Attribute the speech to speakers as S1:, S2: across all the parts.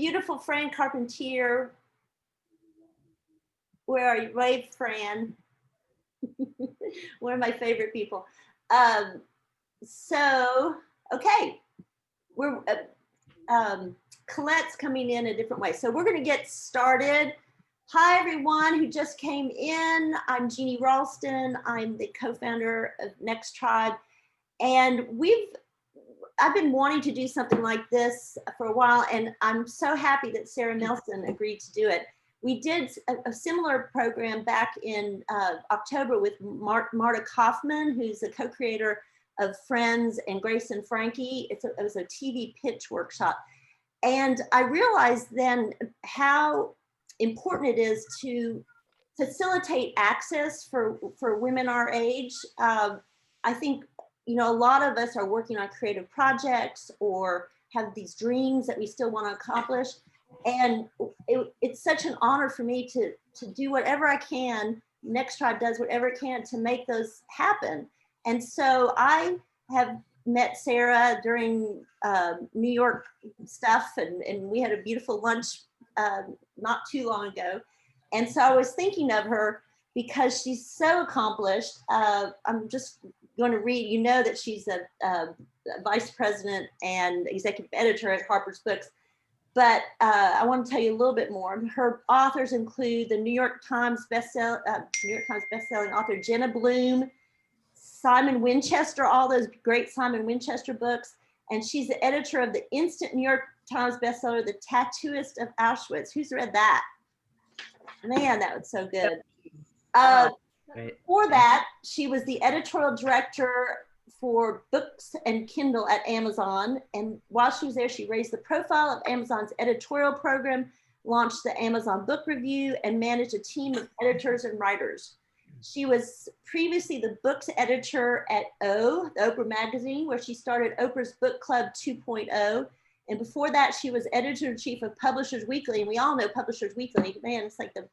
S1: beautiful Fran Carpentier. Where are you? Wave, Fran. One of my favorite people. So, okay, we're Colette's coming in a different way. So we're going to get started. Hi, everyone who just came in. I'm Jeannie Ralston. I'm the co-founder of NextTribe. And I've been wanting to do something like this for a while, and I'm so happy that Sara Nelson agreed to do it. We did a similar program back in October with Marta Kaufman, who's the co-creator of Friends and Grace and Frankie. It was a TV pitch workshop. And I realized then how important it is to facilitate access for women our age. I think, you know, a lot of us are working on creative projects or have these dreams that we still want to accomplish. And it's such an honor for me to do whatever I can. NextTribe does whatever it can to make those happen. And so I have met Sara during New York stuff, and we had a beautiful lunch not too long ago. And so I was thinking of her because she's so accomplished. I'm just going to read, you know that she's a vice president and executive editor at Harper's Books. But I want to tell you a little bit more. Her authors include the New York Times bestselling author Jenna Bloom, Simon Winchester, all those great Simon Winchester books. And she's the editor of the instant New York Times bestseller, The Tattooist of Auschwitz. Who's read that? Man, that was so good. For that, she was the editorial director for books and Kindle at Amazon. And while she was there, she raised the profile of Amazon's editorial program, launched the Amazon Book Review, and managed a team of editors and writers. She was previously the books editor at O, the Oprah magazine, where she started Oprah's Book Club 2.0. And before that, she was editor-in-chief of Publishers Weekly. And we all know Publishers Weekly, man, it's like the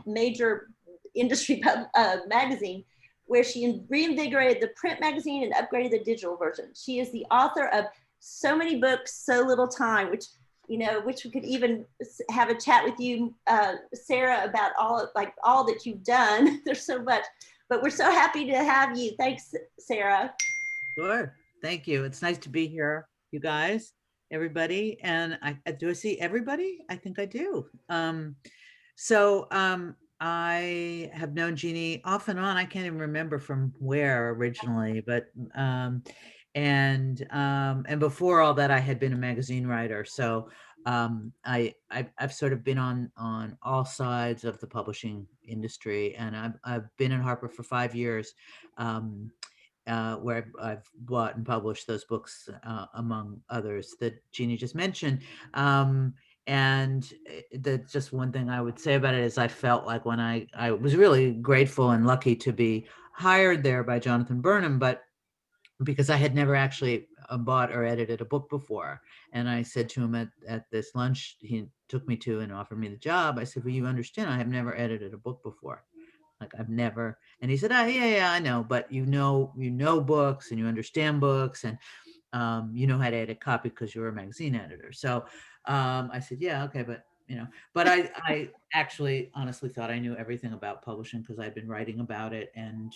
S1: major industry magazine, where she reinvigorated the print magazine and upgraded the digital version. She is the author of So Many Books, So Little Time, which we could even have a chat with you, Sara, about all that you've done. There's so much, but we're so happy to have you. Thanks, Sara.
S2: Sure, thank you. It's nice to be here, you guys, everybody. And do I see everybody? I think I do. I have known Jeannie off and on. I can't even remember from where originally, but and before all that, I had been a magazine writer. So I've sort of been on all sides of the publishing industry, and I've been in Harper for 5 years, where I've bought and published those books, among others that Jeannie just mentioned. And just one thing I would say about it is I felt like when I was really grateful and lucky to be hired there by Jonathan Burnham, but because I had never actually bought or edited a book before. And I said to him at this lunch he took me to and offered me the job, I said, well, you understand, I have never edited a book before. Like I've never, and he said, oh, yeah, I know, but you know books and you understand books, and you know how to edit copy because you're a magazine editor. So I said, yeah, okay, but I actually honestly thought I knew everything about publishing because I'd been writing about it and,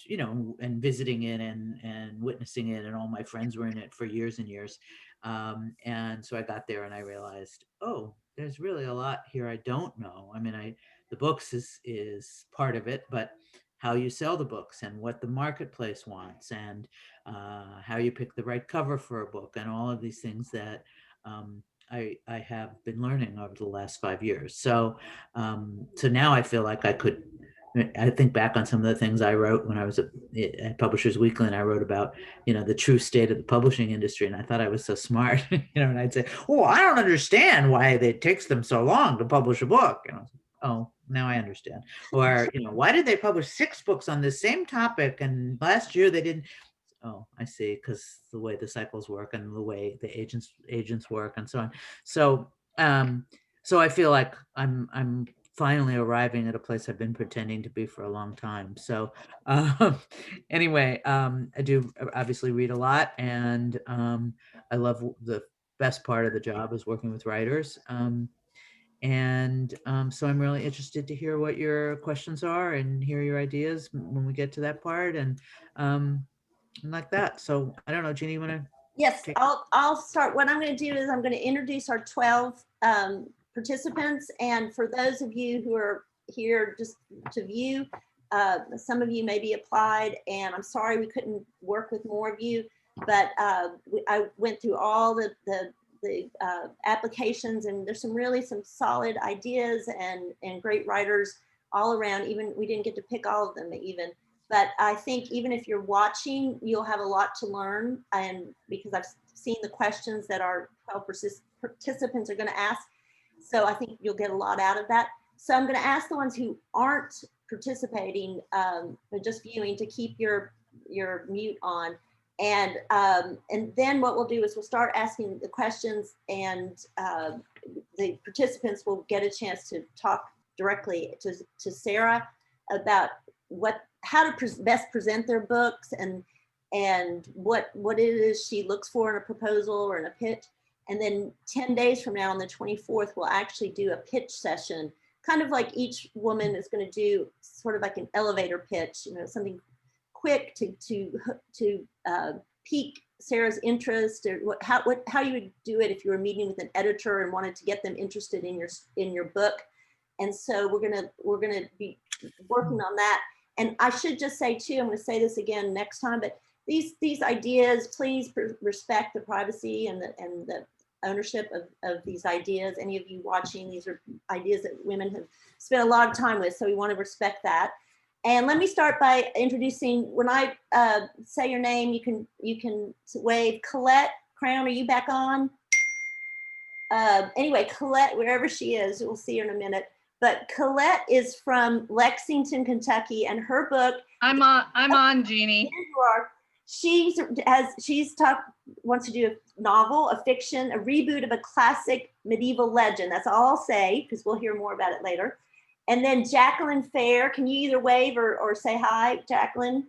S2: and visiting it and witnessing it, and all my friends were in it for years and years. And so I got there and I realized, oh, there's really a lot here I don't know. I mean, the books is part of it, but how you sell the books and what the marketplace wants, and how you pick the right cover for a book, and all of these things that I have been learning over the last 5 years. So now I feel like I think back on some of the things I wrote when I was at Publishers Weekly, and I wrote about, the true state of the publishing industry. And I thought I was so smart, and I'd say, oh, I don't understand why it takes them so long to publish a book. And I was like, oh, now I understand. Or, why did they publish 6 books on the same topic and last year they didn't? Oh, I see, because the way the cycles work and the way the agents work and so on. So so I feel like I'm finally arriving at a place I've been pretending to be for a long time. So anyway, I do obviously read a lot, and I love the best part of the job is working with writers. So I'm really interested to hear what your questions are and hear your ideas when we get to that part, and like that. So I don't know, Jeannie, you want to?
S1: Yes, I'll start. What I'm going to do is I'm going to introduce our 12 participants. And for those of you who are here just to view, some of you may be applied, and I'm sorry we couldn't work with more of you, but I went through all the applications, and there's some solid ideas and great writers all around. Even we didn't get to pick all of them even. But I think even if you're watching, you'll have a lot to learn, and because I've seen the questions that our 12 participants are going to ask. So I think you'll get a lot out of that. So I'm going to ask the ones who aren't participating, but just viewing, to keep your mute on. And then what we'll do is we'll start asking the questions, and the participants will get a chance to talk directly to Sara about how to best present their books, and what it is she looks for in a proposal or in a pitch. And then 10 days from now, on the 24th, we'll actually do a pitch session, kind of like each woman is going to do sort of like an elevator pitch, something quick to pique Sara's interest, or how you would do it if you were meeting with an editor and wanted to get them interested in your book. And so we're gonna be working on that. And I should just say too, I'm going to say this again next time, but these ideas, please respect the privacy and the ownership of these ideas. Any of you watching, these are ideas that women have spent a lot of time with, so we want to respect that. And let me start by introducing, when I say your name, you can wave. Colette Crown, are you back on? Anyway, Colette, wherever she is, we'll see her in a minute. But Colette is from Lexington, Kentucky, and her book.
S3: I'm on, Jeannie.
S1: Wants to do a novel, a fiction, a reboot of a classic medieval legend. That's all I'll say, because we'll hear more about it later. And then Jacqueline Fair, can you either wave or say hi, Jacqueline?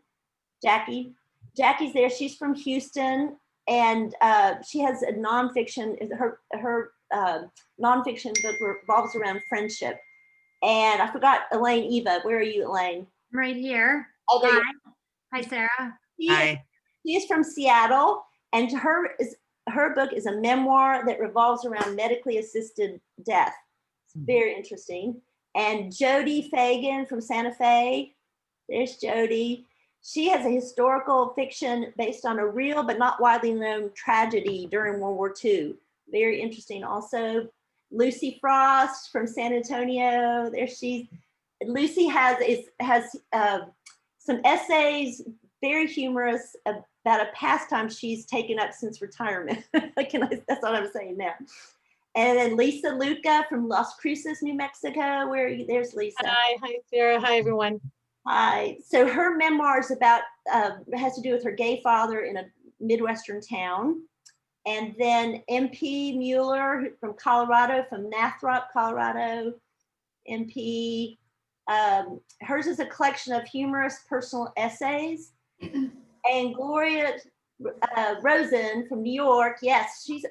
S1: Jackie's there. She's from Houston, and she has a nonfiction. Her nonfiction book revolves around friendship. And I forgot Elaine Eva. Where are you, Elaine?
S4: I'm right here.
S1: Oh,
S4: hi. Hi, Sara.
S2: Hi.
S1: She is from Seattle, and her book is a memoir that revolves around medically assisted death. It's very interesting. And Jody Fagan from Santa Fe. There's Jody. She has a historical fiction based on a real but not widely known tragedy during World War II. Very interesting also. Lucy Frost from San Antonio. There she's. Lucy has some essays, very humorous, about a pastime she's taken up since retirement. That's what I'm saying now. And then Lisa Lucca from Las Cruces, New Mexico. Where are you? There's Lisa.
S5: Hi, Sara. Hi, everyone.
S1: Hi. So her memoir is about, has to do with her gay father in a Midwestern town. And then MP Mueller from Colorado, from Nathrop, Colorado. MP. Hers is a collection of humorous personal essays. And Gloria Rosen from New York. Yes, she's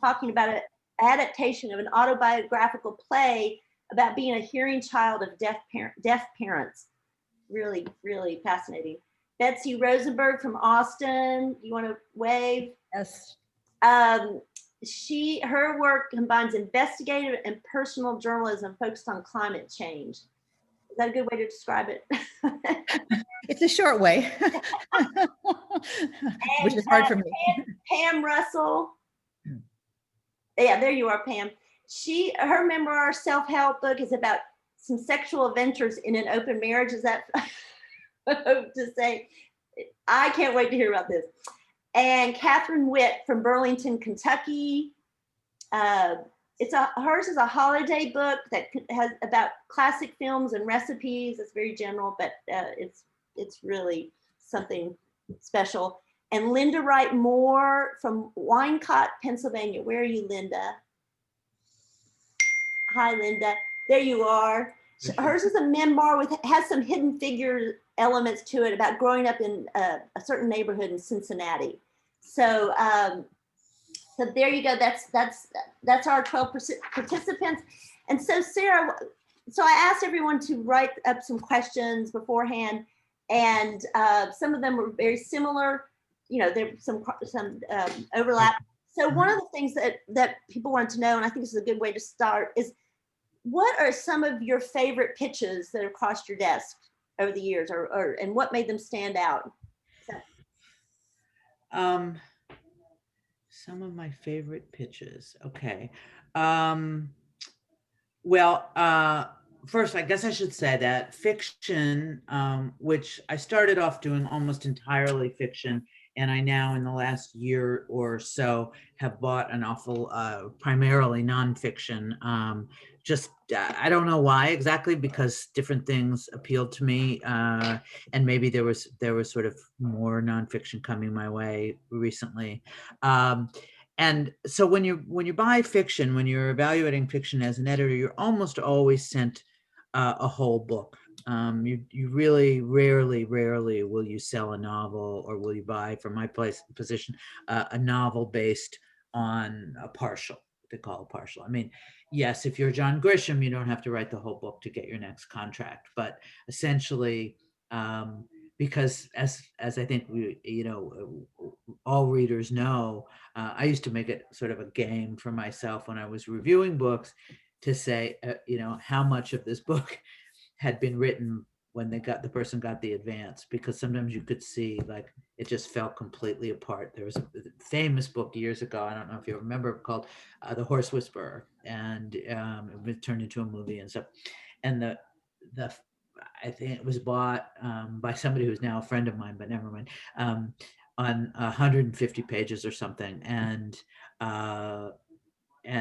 S1: talking about an adaptation of an autobiographical play about being a hearing child of deaf parents. Really, really fascinating. Betsy Rosenberg from Austin. You want to wave?
S5: Yes.
S1: Her work combines investigative and personal journalism focused on climate change. Is that a good way to describe it?
S5: It's a short way, which is hard for me.
S1: Pam Russell. Yeah, there you are, Pam. Her memoir, self-help book, is about some sexual adventures in an open marriage. Is that to say? I can't wait to hear about this. And Catherine Witt from Burlington, Kentucky. Hers is a holiday book that has about classic films and recipes. It's very general, but it's really something special. And Linda Wright Moore from Wyncote, Pennsylvania. Where are you, Linda? Hi, Linda. There you are. Hers is a memoir has some hidden figure elements to it about growing up in a certain neighborhood in Cincinnati. So So there you go. That's our 12 participants. And so Sarah, so I asked everyone to write up some questions beforehand, and some of them were very similar. You know, there's some overlap. So one of the things that people want to know, and I think this is a good way to start, is what are some of your favorite pitches that have crossed your desk over the years, or and what made them stand out? So.
S2: Some of my favorite pitches. Okay. Well, first, I guess I should say that fiction, which I started off doing almost entirely fiction, and I now, in the last year or so, have bought an awful, primarily nonfiction. I don't know why exactly, because different things appealed to me, and maybe there was sort of more nonfiction coming my way recently. And so when you buy fiction, when you're evaluating fiction as an editor, you're almost always sent a whole book. You really rarely will you sell a novel, or will you buy, from my position, a novel based on a partial. They call it partial. I mean, yes, if you're John Grisham, you don't have to write the whole book to get your next contract, but essentially, because as I think all readers know, I used to make it sort of a game for myself when I was reviewing books to say, how much of this book had been written when the person got the advance, because sometimes you could see like it just fell completely apart. There was a famous book years ago, I don't know if you remember, called The Horse Whisperer, and it was turned into a movie and stuff. And the I think it was bought by somebody who's now a friend of mine, but never mind, on 150 pages or something, and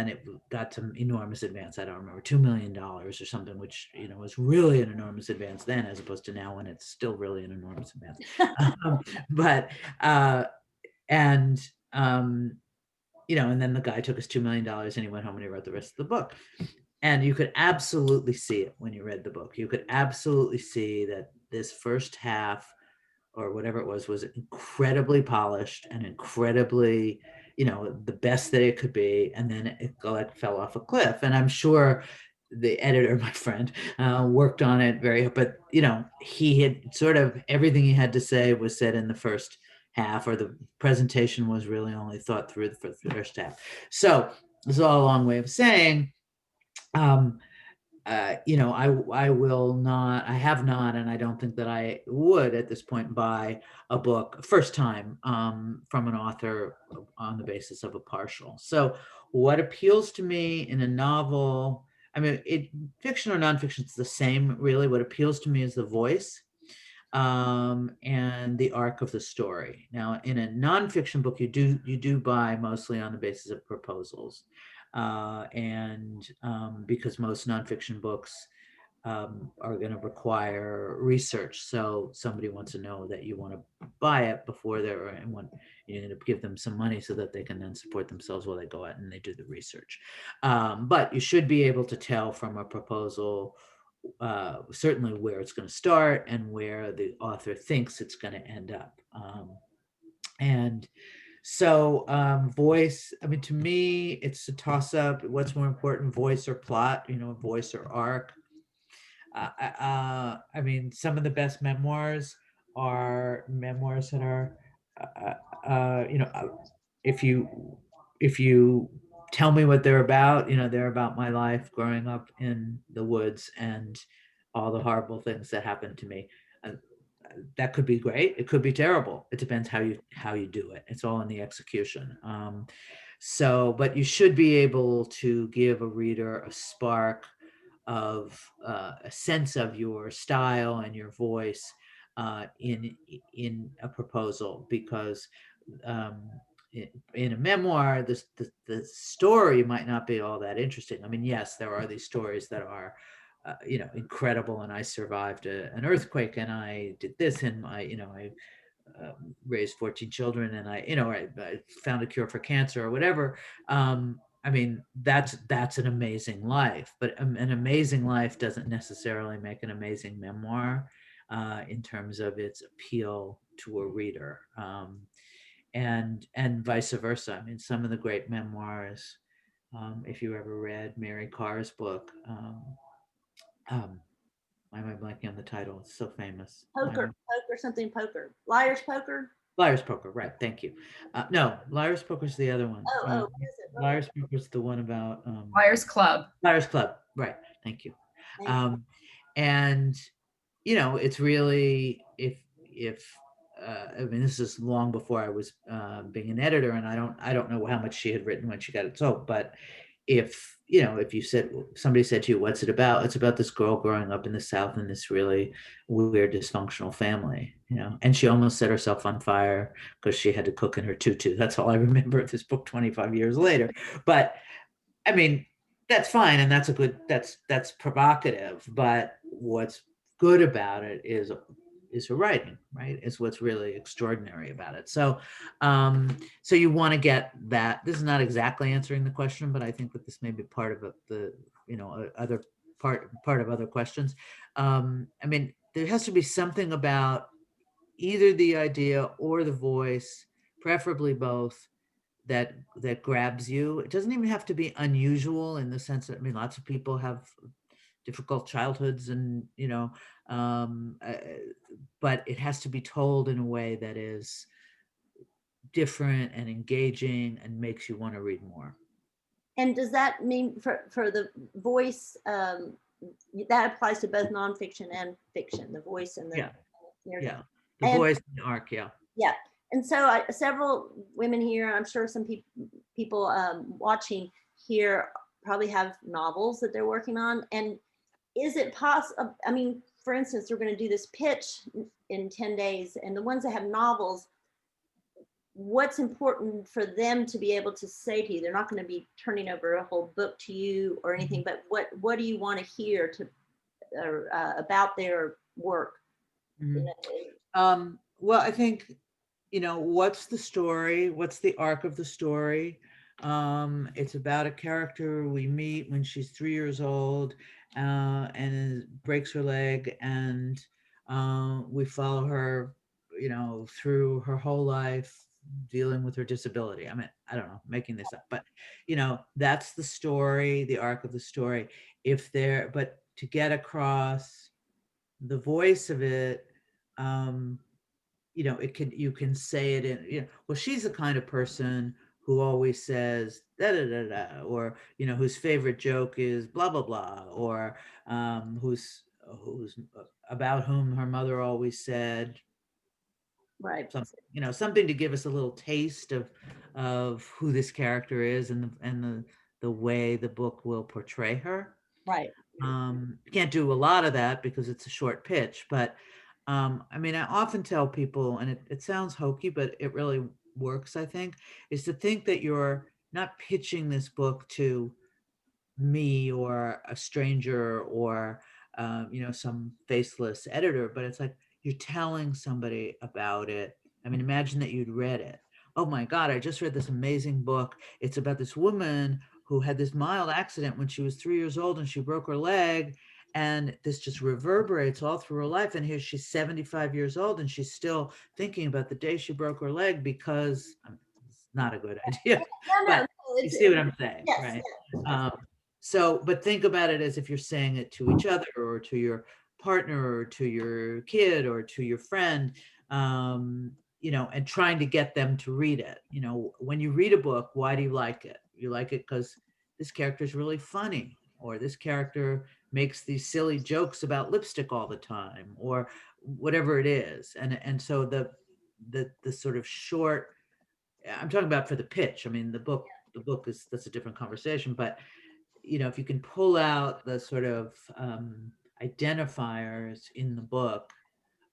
S2: it got some enormous advance. I don't remember, $2 million or something, which was really an enormous advance then, as opposed to now when it's still really an enormous advance. And then the guy took his $2 million and he went home and he wrote the rest of the book. And you could absolutely see it when you read the book. You could absolutely see that this first half, or whatever it was incredibly polished and incredibly, the best that it could be. And then it like fell off a cliff. And I'm sure the editor, my friend, worked on it but he had sort of, everything he had to say was said in the first half, or the presentation was really only thought through the first half. So this is all a long way of saying, I will not, I have not, and I don't think that I would at this point buy a book first time from an author on the basis of a partial. So what appeals to me in a novel, I mean, fiction or nonfiction, it's the same, really. What appeals to me is the voice and the arc of the story. Now, in a nonfiction book, you do buy mostly on the basis of proposals. Because most nonfiction books are going to require research. So somebody wants to know that you want to buy it before you're going to give them some money so that they can then support themselves while they go out and they do the research. But you should be able to tell from a proposal certainly where it's going to start and where the author thinks it's going to end up. So voice, I mean, to me, it's a toss-up. What's more important, voice or plot, voice or arc? I mean, some of the best memoirs are memoirs that are, if you tell me what they're about, they're about my life growing up in the woods and all the horrible things that happened to me. That could be great. It could be terrible. It depends how you do it. It's all in the execution. But you should be able to give a reader a spark of a sense of your style and your voice in a proposal, because in a memoir, the story might not be all that interesting. I mean, yes, there are these stories that are incredible, and I survived an earthquake, and I did this, and I raised 14 children, and I found a cure for cancer or whatever. I mean, that's an amazing life, but an amazing life doesn't necessarily make an amazing memoir in terms of its appeal to a reader. and vice versa. I mean, some of the great memoirs, if you ever read Mary Carr's book, why am I blanking on the title? It's so famous.
S1: Poker, Liar's Poker.
S2: Liar's Poker, right? Thank you. No, Liar's Poker's the other one.
S1: What is it?
S2: Liar's Poker's the one about
S3: Liars Club.
S2: Liar's Club, right? Thank you. And it's really if I mean, this is long before I was being an editor, and I don't know how much she had written when she got it sold, but if somebody said to you, what's it about? It's about this girl growing up in the South in this really weird dysfunctional family, and she almost set herself on fire because she had to cook in her tutu. That's all I remember of this book 25 years later. But I mean, that's fine, and that's provocative, but what's good about it is her writing, right? Is what's really extraordinary about it. So so you want to get that. This is not exactly answering the question, but I think that this may be part of the other part of other questions. I mean, there has to be something about either the idea or the voice, preferably both, that grabs you. It doesn't even have to be unusual in the sense that, I mean, lots of people have difficult childhoods and but it has to be told in a way that is different and engaging and makes you want to read more.
S1: And does that mean for the voice, that applies to both nonfiction and fiction, the voice and the
S2: the voice and the arc,
S1: yeah. And so several women here, I'm sure some people watching here probably have novels that they're working on. And is it possible, I mean, for instance, we're going to do this pitch in 10 days, and the ones that have novels, what's important for them to be able to say to you? They're not going to be turning over a whole book to you or anything, but what do you want to hear about their work?
S2: Well, I think, what's the story? What's the arc of the story? It's about a character we meet when she's 3 years old and breaks her leg, and we follow her, through her whole life dealing with her disability. I mean, I don't know, making this up, but that's the story, the arc of the story. But to get across the voice of it, you can say it in, well, she's the kind of person who always says da da da da, or whose favorite joke is blah blah blah, or who's about whom her mother always said,
S1: right,
S2: something to give us a little taste of who this character is and the way the book will portray her.
S1: Right.
S2: You can't do a lot of that because it's a short pitch, but I mean, I often tell people, and it sounds hokey, but it really works, I think, is to think that you're not pitching this book to me or a stranger or, some faceless editor, but it's like you're telling somebody about it. I mean, imagine that you'd read it. Oh my God, I just read this amazing book. It's about this woman who had this mild accident when she was 3 years old and she broke her leg. And this just reverberates all through her life. And here she's 75 years old and she's still thinking about the day she broke her leg because it's not a good idea.
S1: No,
S2: you see what I'm saying,
S1: yes,
S2: right?
S1: Yes.
S2: But think about it as if you're saying it to each other or to your partner or to your kid or to your friend, and trying to get them to read it. When you read a book, why do you like it? You like it because this character is really funny, or this character makes these silly jokes about lipstick all the time, or whatever it is. And so the sort of short, I'm talking about for the pitch. I mean, the book that's a different conversation, but if you can pull out the sort of identifiers in the book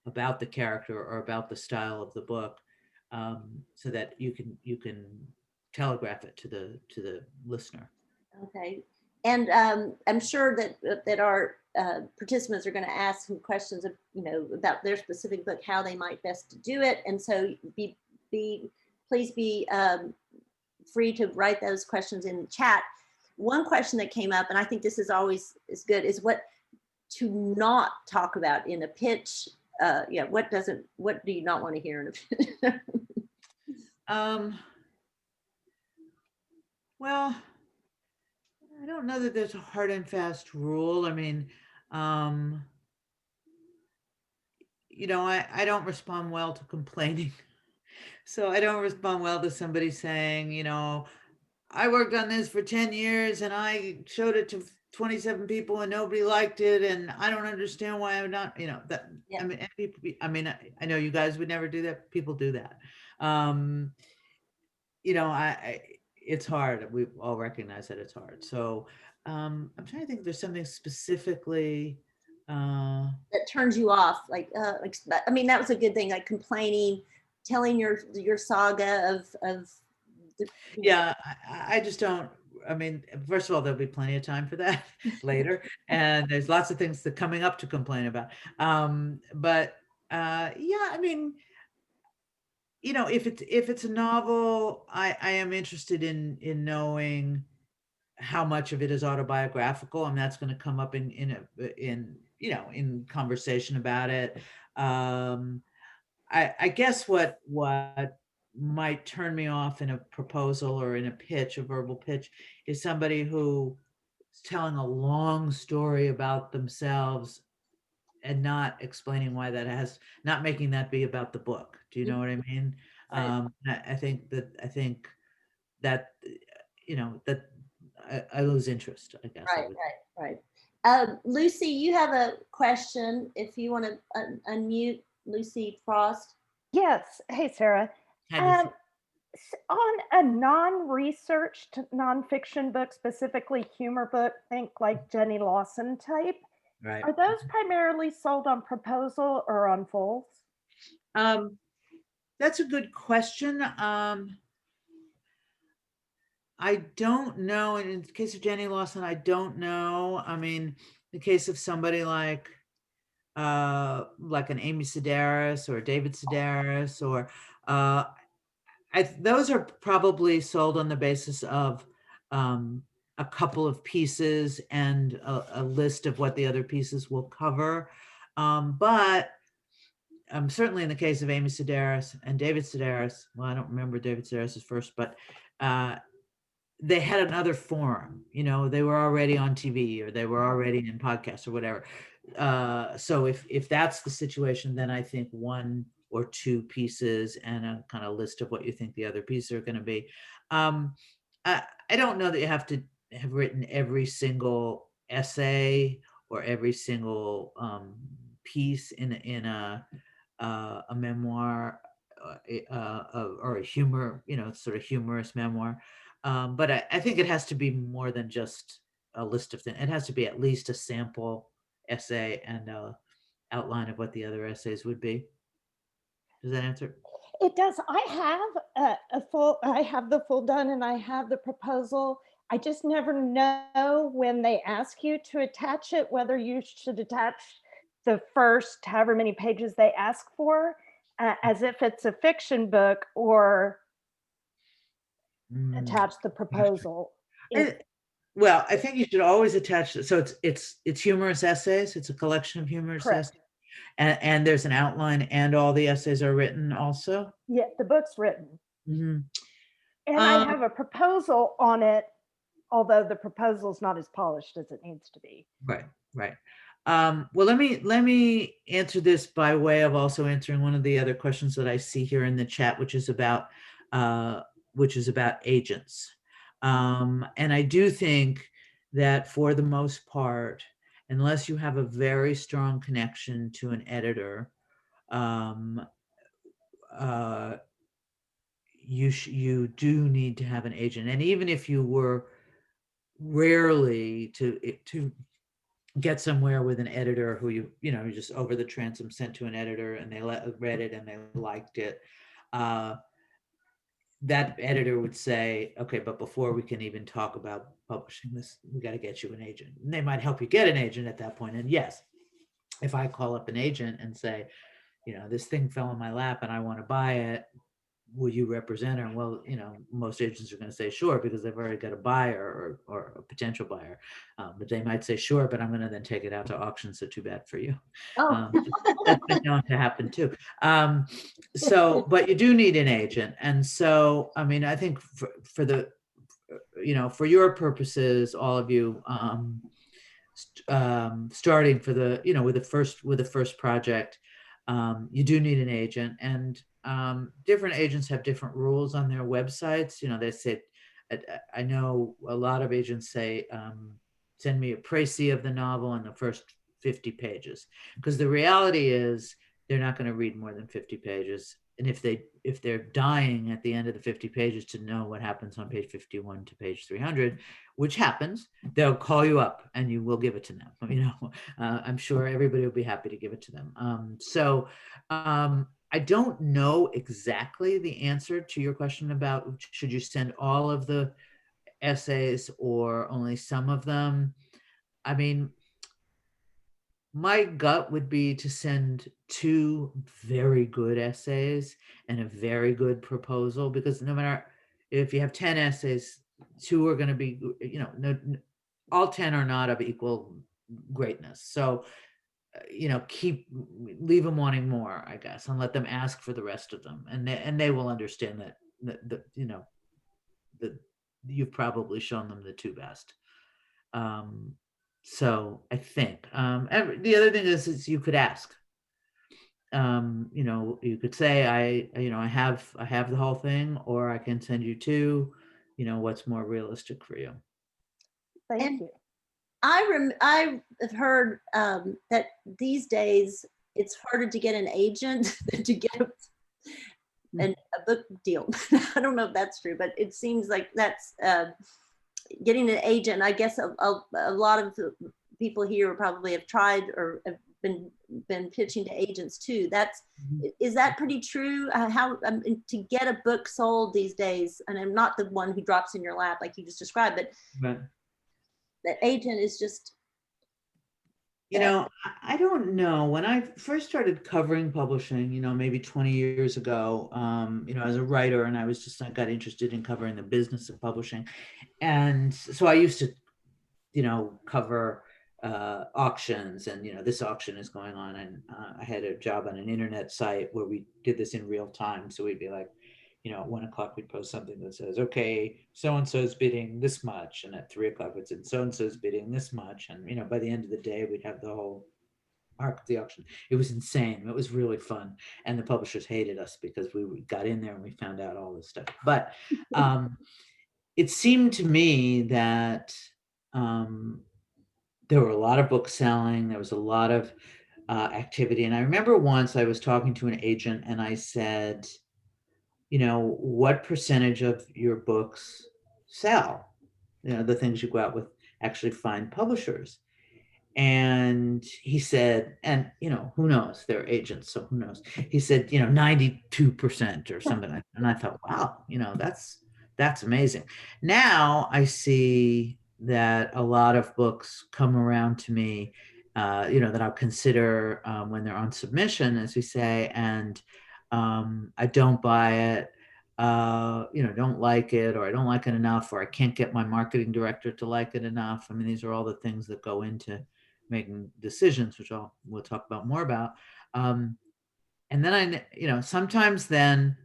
S2: about the character or about the style of the book, so that you can telegraph it to the listener.
S1: Okay. And I'm sure that our participants are going to ask some questions of, about their specific book, how they might best do it. And so please be free to write those questions in the chat. One question that came up, and I think this is always good, is what to not talk about in a pitch. What do you not want to hear in a pitch?
S2: Well, I don't know that there's a hard and fast rule. I mean, I don't respond well to complaining. So I don't respond well to somebody saying, I worked on this for 10 years and I showed it to 27 people and nobody liked it. And I don't understand why I'm not, that,
S1: Yeah.
S2: I mean, and people, I know you guys would never do that. People do that. It's hard. We all recognize that it's hard. So I'm trying to think if there's something specifically,
S1: That turns you off, I mean, that was a good thing, like complaining, telling your saga of
S2: yeah, I just don't. I mean, first of all, there'll be plenty of time for that later, and there's lots of things that coming up to complain about. But yeah, I mean, if it's a novel, I am interested in knowing how much of it is autobiographical, and that's going to come up in conversation about it. I guess what might turn me off in a proposal or in a pitch, a verbal pitch, is somebody who is telling a long story about themselves and not explaining why not making that be about the book. Do you know what I mean?
S1: Right.
S2: I think that that I lose interest, I guess.
S1: Right. Lucy, you have a question. If you want to unmute Lucy Frost.
S6: Yes. Hey, Sarah.
S2: Had to
S6: On a non-researched nonfiction book, specifically humor book, think like Jenny Lawson type,
S2: right.
S6: are those primarily sold on proposal or on fulls?
S2: That's a good question. I don't know. And in the case of Jenny Lawson, I don't know. I mean, the case of somebody like an Amy Sedaris or David Sedaris, or those are probably sold on the basis of a couple of pieces and a list of what the other pieces will cover. But certainly in the case of Amy Sedaris and David Sedaris, well, I don't remember David Sedaris's first, but they had another forum, they were already on TV or they were already in podcasts or whatever. So if that's the situation, then I think one or two pieces and a kind of list of what you think the other pieces are going to be. I don't know that you have to have written every single essay or every single piece in a memoir or a humor, sort of humorous memoir. But I think it has to be more than just a list of things. It has to be at least a sample essay and a outline of what the other essays would be. Does that answer?
S6: It does. I have I have the full done and I have the proposal. I just never know when they ask you to attach it, whether you should attach the first however many pages they ask for, as if it's a fiction book, or attach the proposal.
S2: Well, I think you should always attach it. So it's humorous essays. It's a collection of humorous
S6: Correct.
S2: essays. And there's an outline and all the essays are written also.
S6: Yeah, the book's written.
S2: Mm-hmm.
S6: And I have a proposal on it, although the proposal is not as polished as it needs to be.
S2: Right. Well, let me answer this by way of also answering one of the other questions that I see here in the chat, which is about agents. And I do think that for the most part, unless you have a very strong connection to an editor, you do need to have an agent. And even if you were rarely to get somewhere with an editor who you just over the transom sent to an editor and they read it and they liked it, that editor would say, okay, but before we can even talk about publishing this, we got to get you an agent. And they might help you get an agent at that point. And yes, if I call up an agent and say, this thing fell in my lap and I want to buy it, will you represent her? Well, most agents are going to say sure because they've already got a buyer or a potential buyer. But they might say sure, but I'm going to then take it out to auction. So too bad for you.
S1: Oh,
S2: That's been known to happen too. But you do need an agent. And so, I mean, I think for the, for your purposes, all of you, starting for the, with the first project, you do need an agent, and different agents have different rules on their websites. They say, I know a lot of agents say, send me a précis of the novel in the first 50 pages, because the reality is they're not going to read more than 50 pages. And if they're dying at the end of the 50 pages to know what happens on page 51 to page 300, which happens, they'll call you up and you will give it to them. I'm sure everybody will be happy to give it to them. I don't know exactly the answer to your question about should you send all of the essays or only some of them. I mean, my gut would be to send 2 very good essays and a very good proposal, because no matter if you have 10 essays, 2 are going to be, all 10 are not of equal greatness. So, leave them wanting more, I guess, and let them ask for the rest of them. And they will understand that you've probably shown them the 2 best. So I think the other thing is you could ask. You could say I have the whole thing, or I can send you 2. What's more realistic for you?
S6: Thank you.
S1: I have heard that these days it's harder to get an agent than to get a book deal. I don't know if that's true, but it seems like that's getting an agent. I guess a lot of the people here probably have tried or have been pitching to agents too. Is that pretty true? How to get a book sold these days? And I'm not the one who drops in your lap like you just described, but that agent is just.
S2: I don't know. When I first started covering publishing, maybe 20 years ago, as a writer, and I got interested in covering the business of publishing. And so I used to, cover auctions, and, this auction is going on. And I had a job on an internet site where we did this in real time. So we'd be like, at 1 o'clock, we'd post something that says, okay, so-and-so's bidding this much. And at 3 o'clock, we'd say, so-and-so's bidding this much. And, by the end of the day, we'd have the whole arc of the auction. It was insane. It was really fun. And the publishers hated us because we got in there and we found out all this stuff. But it seemed to me that there were a lot of books selling. There was a lot of activity. And I remember once I was talking to an agent and I said, what percentage of your books sell? The things you go out with actually find publishers. And he said, and, who knows? They're agents, so who knows? He said, 92% or something like that. And I thought, wow, that's amazing. Now I see that a lot of books come around to me, that I'll consider when they're on submission, as we say, and I don't buy it, don't like it, or I don't like it enough, or I can't get my marketing director to like it enough. I mean, these are all the things that go into making decisions, which we'll talk about more about. And then sometimes then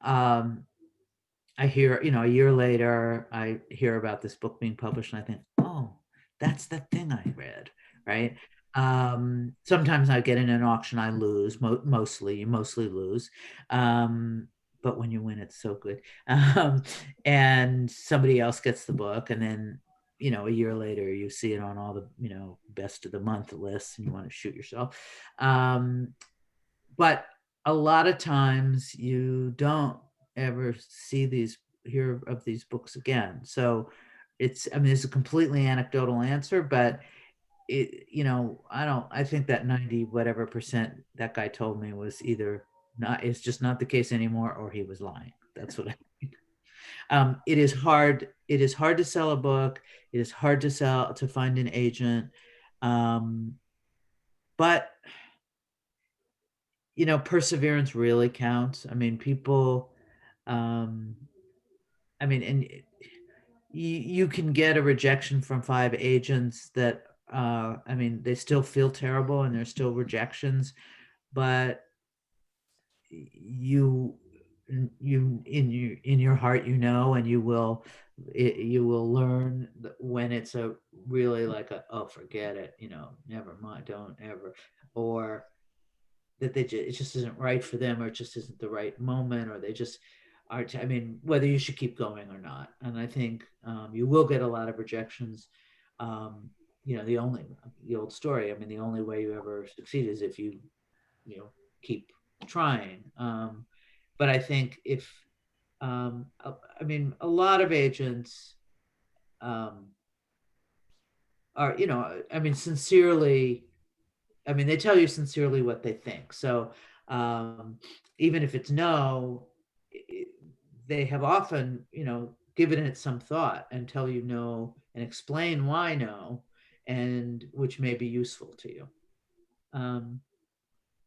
S2: I hear, a year later, I hear about this book being published and I think, oh, that's the thing I read, right? Sometimes I get in an auction, I lose, mostly lose. But when you win, it's so good. And somebody else gets the book, and then, a year later, you see it on all the, best of the month lists, and you want to shoot yourself. But a lot of times you don't ever hear of these books again. So it's a completely anecdotal answer, but I think that 90 whatever percent that guy told me was either it's just not the case anymore, or he was lying. That's what I think. It is hard to sell a book. It is hard to find an agent. But perseverance really counts. I mean, people I mean, and you can get a rejection from 5 agents that, I mean, they still feel terrible and there's still rejections, but you in your heart, and you will learn when it's a really like oh, forget it, never mind, don't ever, or that it just isn't right for them, or it just isn't the right moment, or they just are. I mean, whether you should keep going or not. And I think you will get a lot of rejections. The old story. I mean, the only way you ever succeed is if you keep trying. But I think if I mean, a lot of agents are, I mean, sincerely. I mean, they tell you sincerely what they think. So even if it's no, they have often, given it some thought and tell you no and explain why no, and which may be useful to you.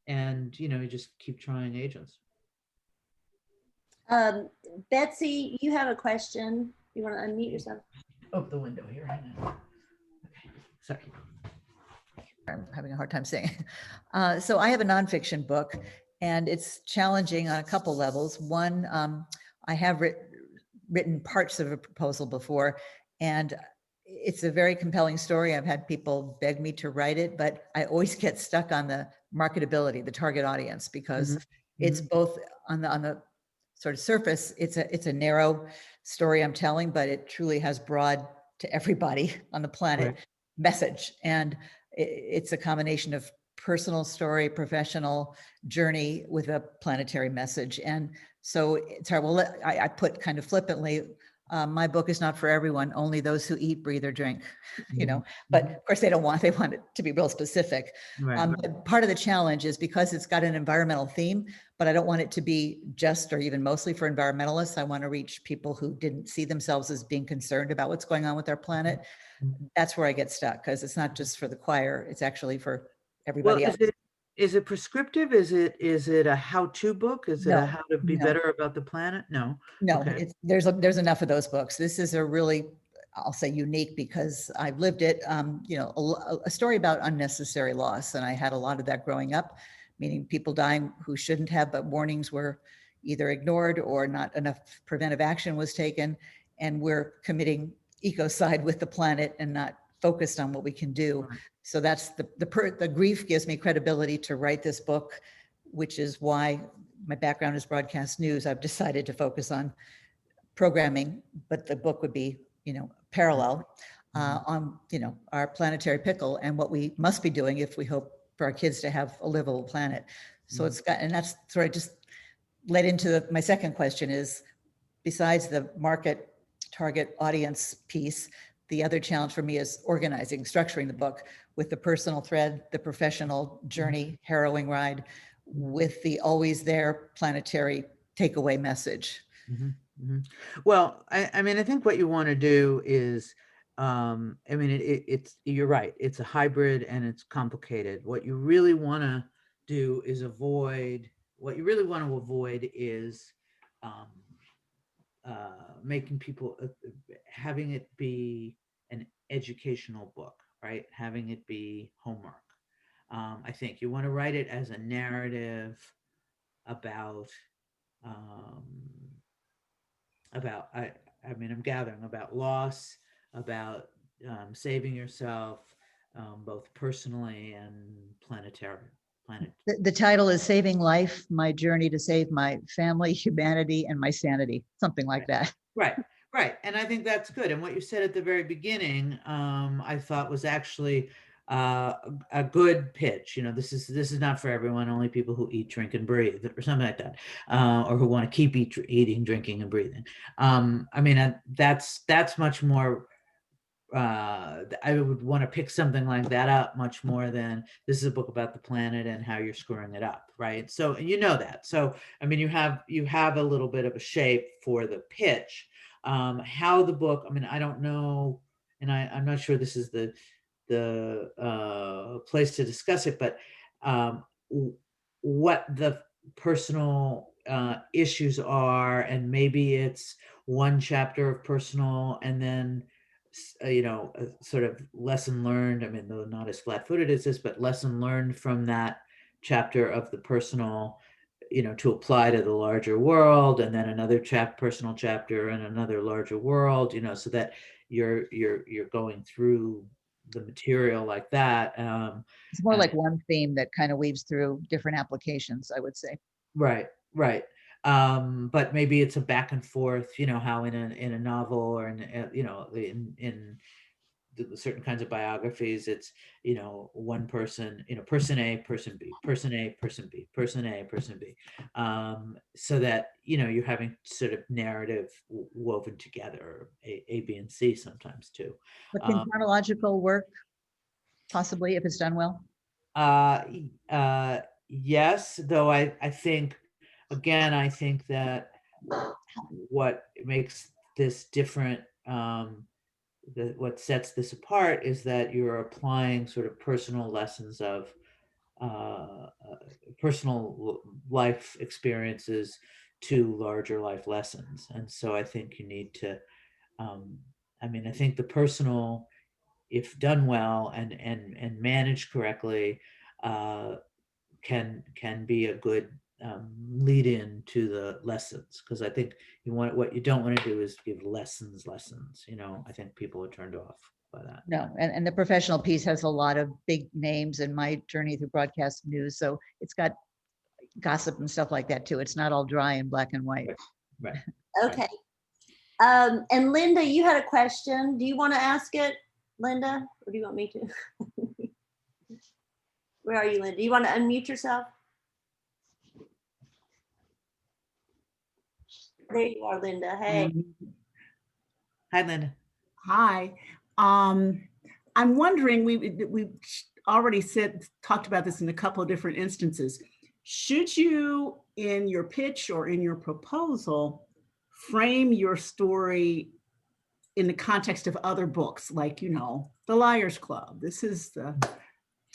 S2: And, you just keep trying agents.
S1: Betsy, you have a question. You want to unmute yourself?
S2: Oh, the window here. Hang on. Okay. Sorry.
S5: I'm having a hard time saying. So I have a nonfiction book, and it's challenging on a couple levels. One, I have written parts of a proposal before, and it's a very compelling story. I've had people beg me to write it, but I always get stuck on the marketability, the target audience, because it's both on the sort of surface, it's a narrow story I'm telling, but it truly has broad to everybody on the planet message. And it's a combination of personal story, professional journey with a planetary message. And so it's hard. Well, I put kind of flippantly, my book is not for everyone, only those who eat, breathe, or drink, but of course they want it to be real specific. But part of the challenge is because it's got an environmental theme, but I don't want it to be just or even mostly for environmentalists. I want to reach people who didn't see themselves as being concerned about what's going on with our planet. That's where I get stuck, because it's not just for the choir, it's actually for everybody else.
S2: Is it prescriptive? Is it a how-to book? Is it a how to be better about the planet? No. Okay.
S5: There's enough of those books. This is a really, I'll say, unique, because I've lived it. A story about unnecessary loss, and I had a lot of that growing up, meaning people dying who shouldn't have, but warnings were either ignored or not enough preventive action was taken, and we're committing ecocide with the planet and not focused on what we can do. So that's the grief gives me credibility to write this book, which is why my background is broadcast news. I've decided to focus on programming, but the book would be, parallel on, our planetary pickle and what we must be doing if we hope for our kids to have a livable planet. So it's got, and that's sort of just led into my second question is, besides the market target audience piece, the other challenge for me is organizing, structuring the book with the personal thread, the professional journey, harrowing ride, with the always there planetary takeaway message.
S2: Well, I mean, I think what you want to do is, it's, you're right, it's a hybrid and it's complicated. What you really want to do is avoid making people, having it be an educational book, right? Having it be homework. I think you want to write it as a narrative about, I'm gathering about loss, about saving yourself, both personally and planet.
S5: The title is Saving Life, My Journey to Save My Family, Humanity, and My Sanity, something like that.
S2: Right. And I think that's good. And what you said at the very beginning, I thought was actually a good pitch. This is not for everyone, only people who eat, drink, and breathe, or something like that, or who want to keep eating, drinking, and breathing. That's much more, I would want to pick something like that up much more than this is a book about the planet and how you're screwing it up, right? So, and that. So, you have a little bit of a shape for the pitch. How the book, I don't know, and I'm not sure this is the place to discuss it, but what the personal issues are, and maybe it's one chapter of personal and then a sort of lesson learned. I mean, though not as flat-footed as this, but lesson learned from that chapter of the personal, to apply to the larger world, and then another personal chapter and another larger world, so that you're going through the material like that.
S5: It's more like one theme that kind of weaves through different applications, I would say.
S2: Right, right. But maybe it's a back and forth, how in a novel or in certain kinds of biographies, it's, one person, person A, person B, person A, person B, person A, person B, so that, you're having sort of narrative woven together, A, B, and C sometimes too.
S5: But can chronological work possibly, if it's done well?
S2: Yes, though I think, again, I think that what makes this different, what sets this apart is that you're applying sort of personal lessons of personal life experiences to larger life lessons. And so I think you need to, I think the personal, if done well and managed correctly, can be a good lead in to the lessons, because I think what you don't want to do is give lessons. I think people are turned off by that.
S5: No, and the professional piece has a lot of big names in my journey through broadcast news, so it's got gossip and stuff like that too. It's not all dry and black and white.
S2: Right.
S1: Okay. And Linda, you had a question. Do you want to ask it, Linda, or do you want me to? Where are you, Linda? Do you want to unmute yourself? There you are, Linda. Hey.
S2: Hi, Linda.
S7: Hi. I'm wondering, we already talked about this in a couple of different instances. Should you, in your pitch or in your proposal, frame your story in the context of other books, like, The Liars Club? This is the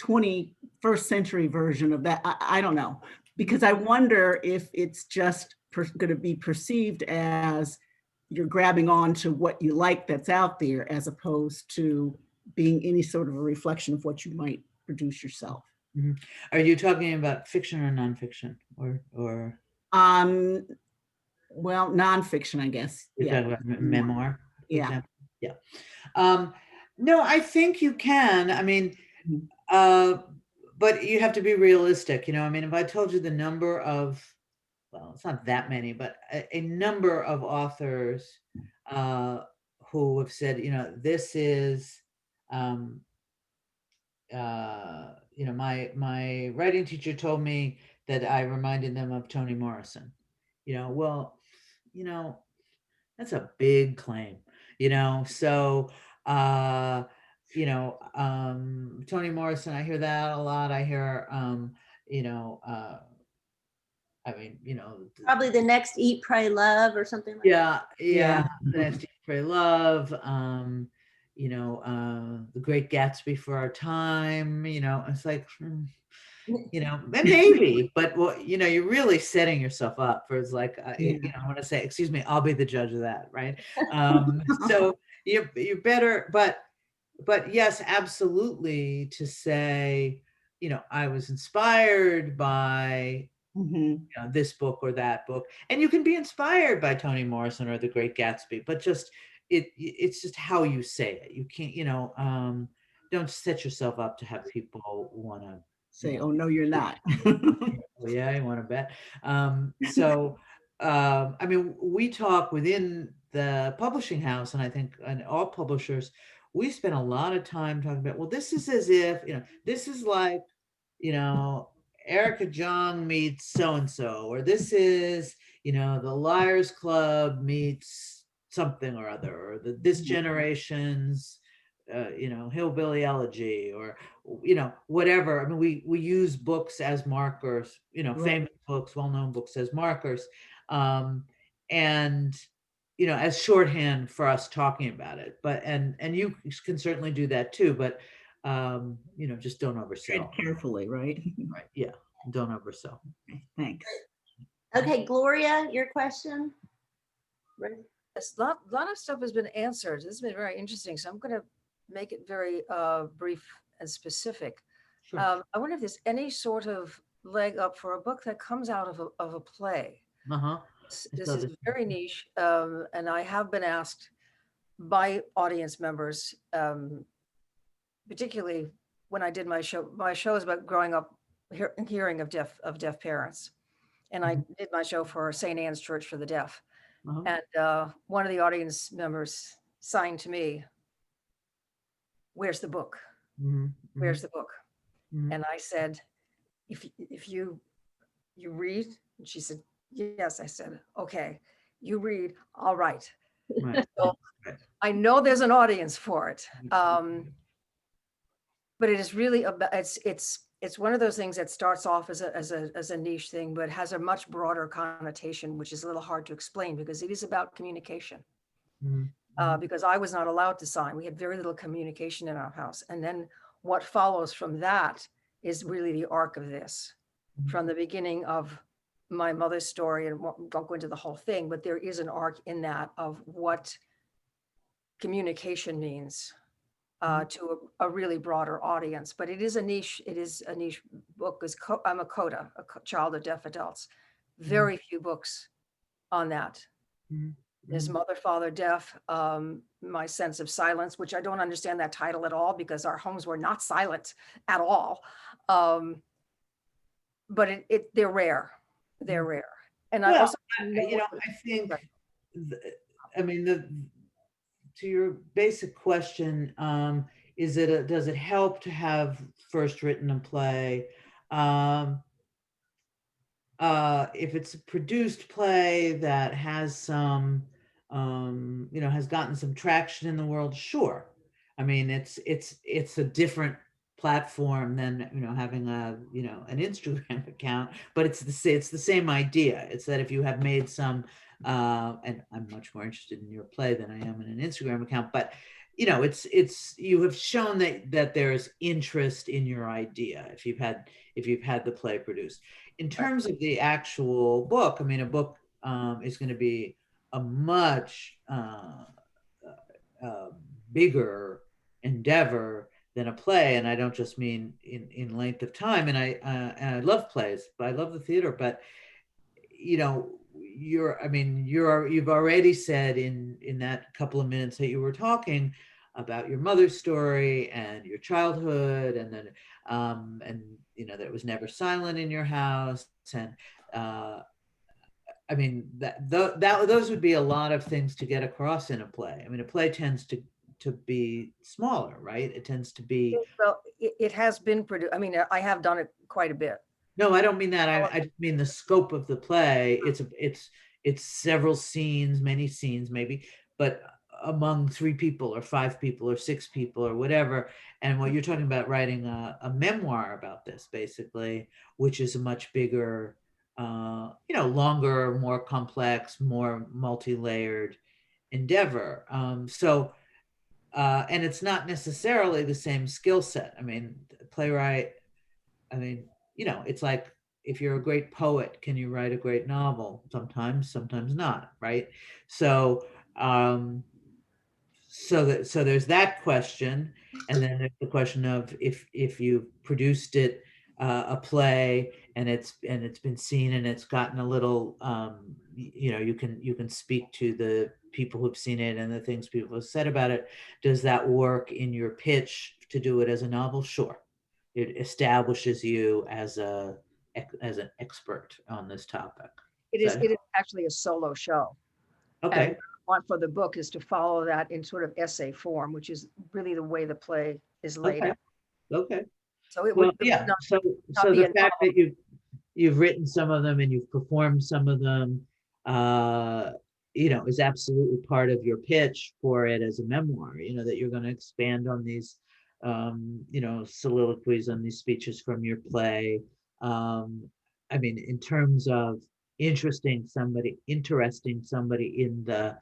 S7: 21st century version of that. I don't know, because I wonder if it's just going to be perceived as you're grabbing on to what you like that's out there, as opposed to being any sort of a reflection of what you might produce yourself.
S2: Mm-hmm. Are you talking about fiction or nonfiction, or?
S7: Well, nonfiction, I guess.
S2: You're talking about memoir?
S7: Yeah.
S2: Yeah. No, I think you can. But you have to be realistic. If I told you the number of, well, it's not that many, but a number of authors who have said, this is, my writing teacher told me that I reminded them of Toni Morrison. Well, that's a big claim, so, Toni Morrison, I hear that a lot. I hear,
S1: Probably the next Eat, Pray, Love or something like
S2: that. Yeah. The next Eat, Pray, Love, The Great Gatsby for our time, it's like, maybe, but you're really setting yourself up for, it's like, I want to say, excuse me, I'll be the judge of that, right? So you're better, but yes, absolutely, to say, I was inspired by this book or that book, and you can be inspired by Toni Morrison or The Great Gatsby, but just it's just how you say it. You can't, don't set yourself up to have people want to
S7: say, oh no, you're not.
S2: Oh, yeah, you want to bet. So we talk within the publishing house, and I think all publishers, we spend a lot of time talking about, well, this is as if, this is like, Erica Jong meets so-and-so, or this is, the Liars Club meets something or other, or this generation's, hillbilly elegy, or, whatever. We use books as markers, famous books, well-known books as markers, and, as shorthand for us talking about it. But, and you can certainly do that too, but, just don't oversell.
S7: Tread carefully, right?
S2: Right. Yeah. Don't oversell.
S7: Okay, thanks.
S1: Okay, Gloria, your question?
S8: Yes, lot of stuff has been answered. This has been very interesting. So I'm going to make it very brief and specific.
S2: Sure.
S8: I wonder if there's any sort of leg up for a book that comes out of a play.
S2: Uh-huh.
S8: This is very niche, and I have been asked by audience members, particularly when I did my show. My show is about growing up hearing of deaf parents, and I did my show for St. Anne's Church for the Deaf.
S2: Uh-huh.
S8: And one of the audience members signed to me, "Where's the book?
S2: Mhm,
S8: Where's the book?"
S2: mhm.
S8: And I said, if you read?" And she said, "Yes." I said, "Okay, you read, I'll write."
S2: Right.
S8: So I know there's an audience for it. But it is really about, it's one of those things that starts off as a niche thing, but has a much broader connotation, which is a little hard to explain because it is about communication.
S2: Mhm,
S8: Because I was not allowed to sign. We had very little communication in our house. And then what follows from that is really the arc of this, from the beginning of my mother's story, and don't go into the whole thing, but there is an arc in that of what communication means to a really broader audience. But it is a niche book. I'm a CODA, child of deaf adults. Very few books on that.
S2: mhm,
S8: There's Mother, Father, Deaf, My Sense of Silence, which I don't understand that title at all because our homes were not silent at all. But they're rare. They're rare. And I
S2: Well,
S8: also,
S2: I think,
S8: Right.
S2: I mean, to your basic question, does it help to have first written a play? If it's a produced play that has some, has gotten some traction in the world, sure. I mean, it's a different platform than, having an Instagram account, but it's the same idea. It's that if you have made some, and I'm much more interested in your play than I am in an Instagram account, but you have shown that there's interest in your idea if you've had the play produced. In terms of the actual book, I mean, a book is going to be a much bigger endeavor than a play, and I don't just mean in length of time. And I love plays, but I love the theater. But you've already said in that couple of minutes that you were talking about your mother's story and your childhood, and then that it was never silent in your house, and I mean those would be a lot of things to get across in a play. I mean, a play tends to be smaller, right? It tends to be.
S8: well, it has been produced. I mean, I have done it quite a bit.
S2: No, I don't mean that. I just mean the scope of the play. It's several scenes, many scenes maybe, but among 3 people or 5 people or 6 people or whatever. And what you're talking about, writing a memoir about this, basically, which is a much bigger, longer, more complex, more multi-layered endeavor. And it's not necessarily the same skill set. I mean, playwright, it's like, if you're a great poet, can you write a great novel? Sometimes not, right? So there's that question, and then there's the question of if you produced it, a play, and it's been seen and it's gotten a little, you can speak to the people who've seen it and the things people have said about it. Does that work in your pitch to do it as a novel? Sure. It establishes you as an expert on this topic.
S8: It is actually a solo show.
S2: Okay.
S8: And what I want for the book is to follow that in sort of essay form, which is really the way the play is laid out.
S2: Okay.
S8: So it
S2: Well,
S8: would
S2: yeah.
S8: not
S2: So
S8: be
S2: the
S8: a
S2: fact
S8: novel.
S2: that you've written some of them and you've performed some of them, is absolutely part of your pitch for it as a memoir. That you're going to expand on these, soliloquies, on these speeches from your play. I mean, in terms of interesting somebody in the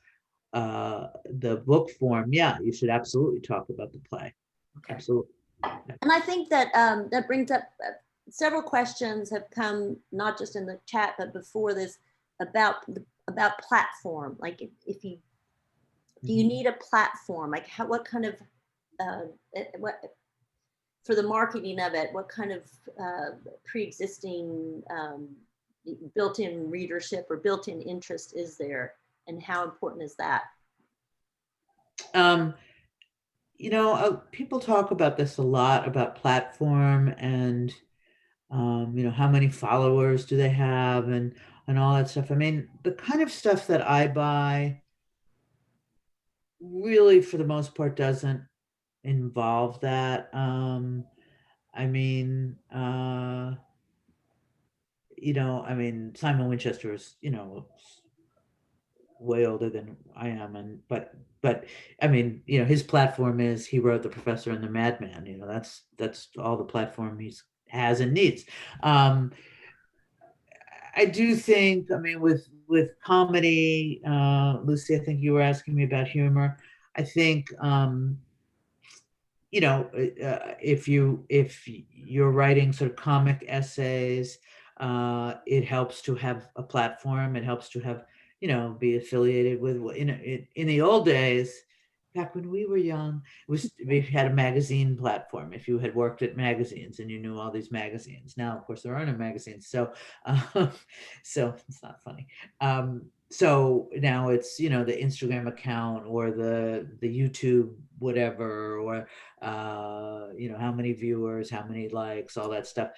S2: book form, yeah, you should absolutely talk about the play.
S8: Okay.
S2: Absolutely.
S1: And I think that that brings up several questions have come, not just in the chat, but before this, about platform. Like if you, do you need a platform? Like what kind of, what, for the marketing of it, what kind of pre-existing built-in readership or built-in interest is there? And how important is that?
S2: You know, people talk about this a lot, about platform and, you know, how many followers do they have and all that stuff. I mean, the kind of stuff that I buy really, for the most part, doesn't involve that. I mean, you know, I mean, Simon Winchester is, you know, way older than I am, and but I mean, you know, his platform is he wrote The Professor and the Madman. You know, that's all the platform he's has and needs. I do think, I mean, with comedy, Lucy, I think you were asking me about humor. I think, you know, if you're writing sort of comic essays, it helps to have a platform. It helps to have, you know, be affiliated with, in the old days, back when we were young, we had a magazine platform. If you had worked at magazines and you knew all these magazines. Now, of course, there are no magazines, so so it's not funny. So now it's, you know, the Instagram account or the YouTube whatever, or you know, how many viewers, how many likes, all that stuff.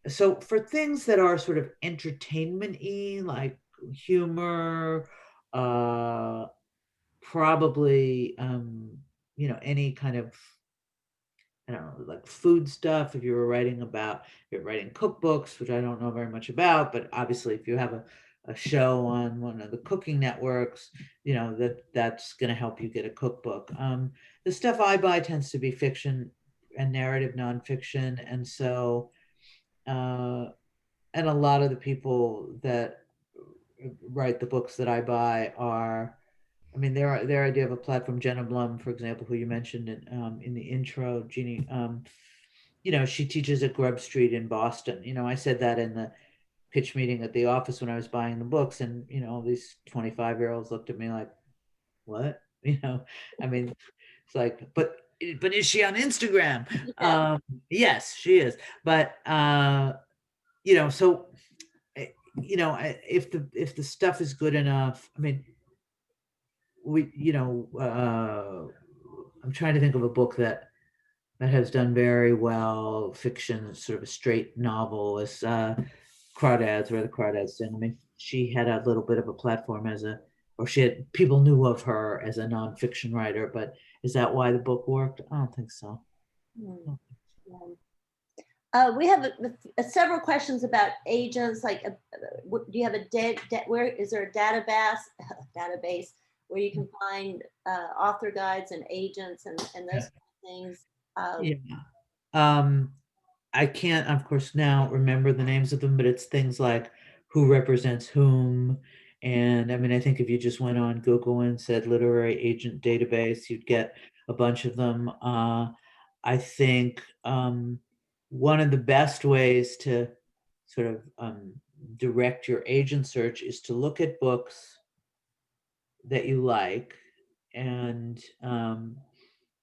S2: So for things that are sort of entertainment-y, like humor, probably, you know, any kind of, I don't know, like food stuff. If you were writing about, if you're writing cookbooks, which I don't know very much about, but obviously if you have a show on one of the cooking networks, you know, that's going to help you get a cookbook. The stuff I buy tends to be fiction and narrative nonfiction. And so, and a lot of the people that write the books that I buy are, I mean, their idea of a platform, Jenna Blum, for example, who you mentioned in the intro, Jeannie, you know, she teaches at Grub Street in Boston. You know, I said that in the pitch meeting at the office when I was buying the books, and, you know, these 25-year-olds looked at me like, what? You know, I mean, it's like, but is she on Instagram?
S1: Yeah.
S2: Yes, she is. But, you know, so, you know, if the stuff is good enough, I mean, we, you know, I'm trying to think of a book that has done very well, fiction, sort of a straight novel, is Crawdads, where the Crawdads did. I mean, she had a little bit of a platform as a, or she had, people knew of her as a nonfiction writer, but is that why the book worked? I don't think so.
S1: We have several questions about agents. Like, do you have where is there a database where you can find author guides and agents and those kind of things?
S2: Yeah. I can't, of course, now remember the names of them, but it's things like who represents whom. And I mean, I think if you just went on Google and said literary agent database, you'd get a bunch of them. I think one of the best ways to sort of direct your agent search is to look at books that you like and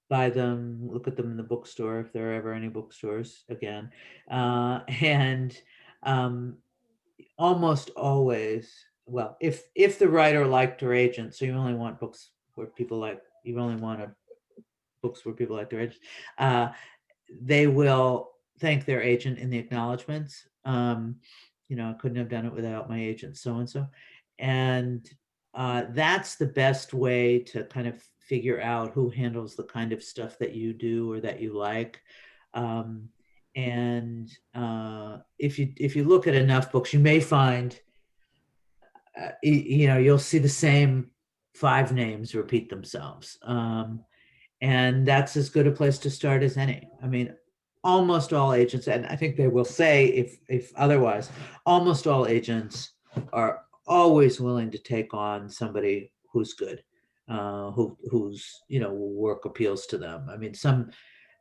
S2: buy them, look at them in the bookstore if there are ever any bookstores again. And almost always, well, if the writer liked her agent, so you only want books where people like, you only want books where people like their agent, they will thank their agent in the acknowledgments. You know, I couldn't have done it without my agent so-and-so. And that's the best way to kind of figure out who handles the kind of stuff that you do or that you like. And if you look at enough books, you may find, you know, you'll see the same 5 names repeat themselves. And that's as good a place to start as any. I mean, almost all agents, and I think they will say if otherwise, almost all agents are always willing to take on somebody who's good, whose, you know, work appeals to them. I mean, some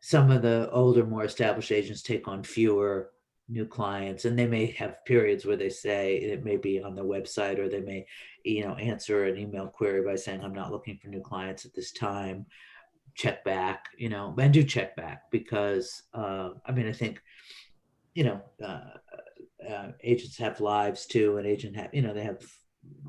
S2: some of the older, more established agents take on fewer new clients, and they may have periods where they say it may be on their website, or they may, answer an email query by saying, I'm not looking for new clients at this time. Check back, and do check back, because I think, agents have lives too, and they have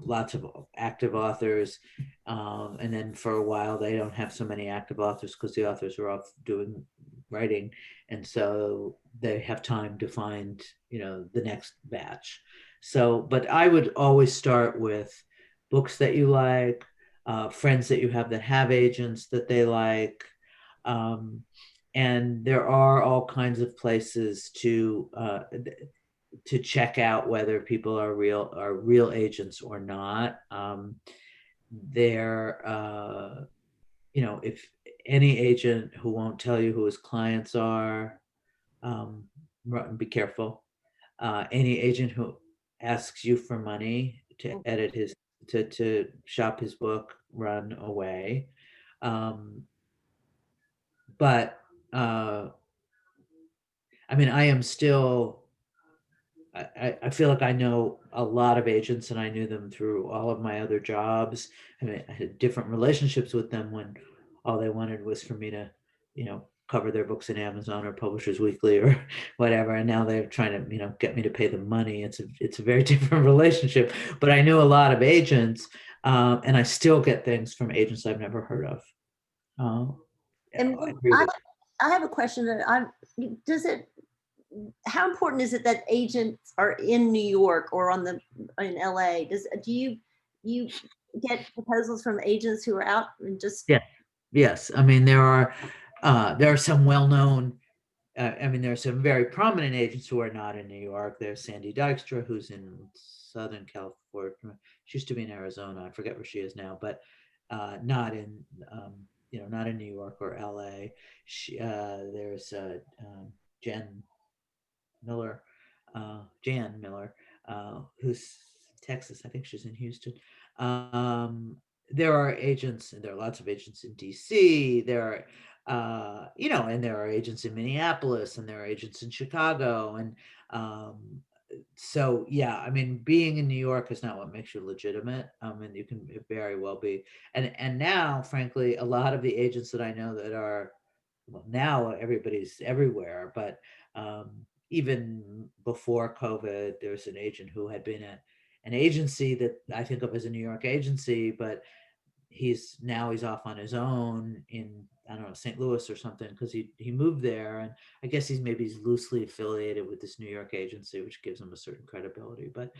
S2: lots of active authors, and then for a while they don't have so many active authors because the authors are off doing writing, and so they have time to find the next batch. So, but I would always start with books that you like, friends that you have that have agents that they like, and there are all kinds of places to check out whether people are real agents or not. If any agent who won't tell you who his clients are, be careful. Any agent who asks you for money to edit to shop his book, run away. But I am still, I feel like I know a lot of agents, and I knew them through all of my other jobs. I had different relationships with them when all they wanted was for me to, cover their books in Amazon or Publishers Weekly or whatever. And now they're trying to, get me to pay them money. It's a very different relationship. But I knew a lot of agents, and I still get things from agents I've never heard of.
S1: And I have a question that how important is it that agents are in New York or in LA? Do you get proposals from agents who are out and just?
S2: Yeah. Yes. there are some well-known, there are some very prominent agents who are not in New York. There's Sandy Dykstra, who's in Southern California. She used to be in Arizona. I forget where she is now, but not in not in New York or LA. There's Jan Miller, who's Texas. I think she's in Houston. There are agents, and there are lots of agents in DC. There are, and there are agents in Minneapolis, and there are agents in Chicago. And so, yeah, being in New York is not what makes you legitimate. And you can very well be. And now, frankly, a lot of the agents that I know that are, well, now everybody's everywhere, but even before COVID, there's an agent who had been at an agency that I think of as a New York agency, but he's off on his own in, I don't know, St. Louis or something, because he moved there, and I guess he's loosely affiliated with this New York agency, which gives him a certain credibility. But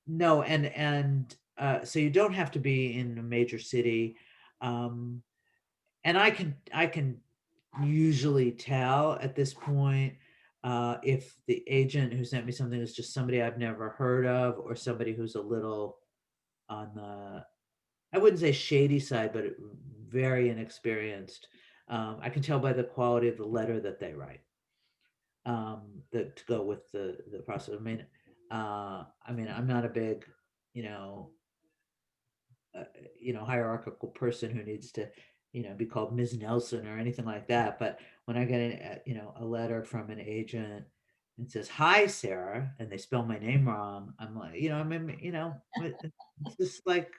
S2: no, and so you don't have to be in a major city, and I can usually tell at this point if the agent who sent me something is just somebody I've never heard of, or somebody who's a little on the, I wouldn't say shady side, but very inexperienced. I can tell by the quality of the letter that they write, to go with the process. I'm not a big, hierarchical person who needs to, be called Ms. Nelson or anything like that. But when I get a letter from an agent and says, "Hi, Sarah," and they spell my name wrong, I'm like, it's just like,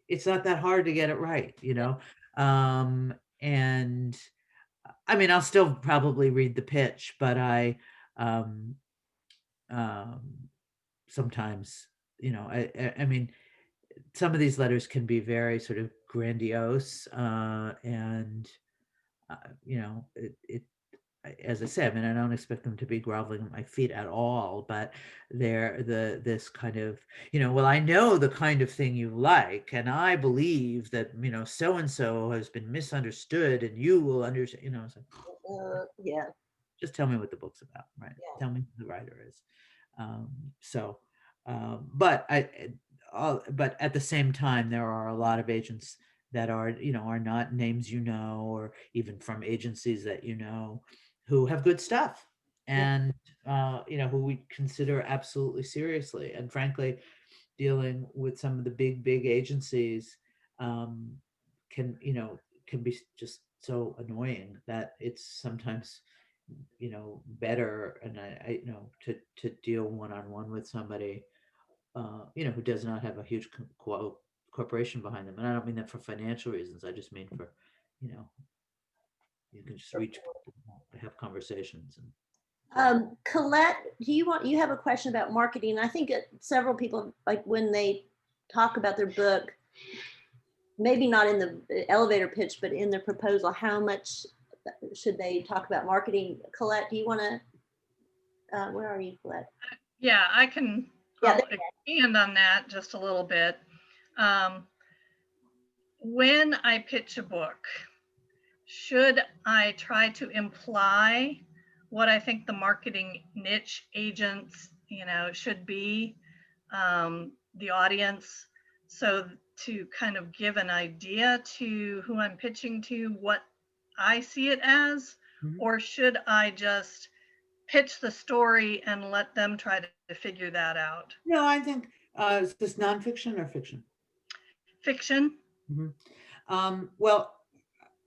S2: it's not that hard to get it right, and I'll still probably read the pitch, but I sometimes, some of these letters can be very sort of grandiose, and as I said, I don't expect them to be groveling at my feet at all, but they're this kind of, well, I know the kind of thing you like, and I believe that, so and so has been misunderstood, and you will understand. It's like,
S1: Yeah.
S2: just tell me what the book's about, right? Yeah. Tell me who the writer is. But at the same time, there are a lot of agents that are not names, or even from agencies that who have good stuff, and who we consider absolutely seriously. And frankly, dealing with some of the big agencies can can be just so annoying that it's sometimes, better, and I to deal one-on-one with somebody, who does not have a huge corporation behind them. And I don't mean that for financial reasons. I just mean for, you can just reach people, have conversations. And
S1: Colette, you have a question about marketing? I think several people, like when they talk about their book, maybe not in the elevator pitch, but in their proposal, how much should they talk about marketing? Colette, do you want to, where are you, Colette?
S3: Yeah, I can
S1: Yeah,
S3: I'll expand on that just a little bit. When I pitch a book, should I try to imply what I think the marketing niche agents, should be, the audience, so to kind of give an idea to who I'm pitching to, what I see it as,
S2: Mhm.
S3: or should I just pitch the story and let them try to figure that out?
S2: No, I think, is this nonfiction or fiction?
S3: Fiction.
S2: Well,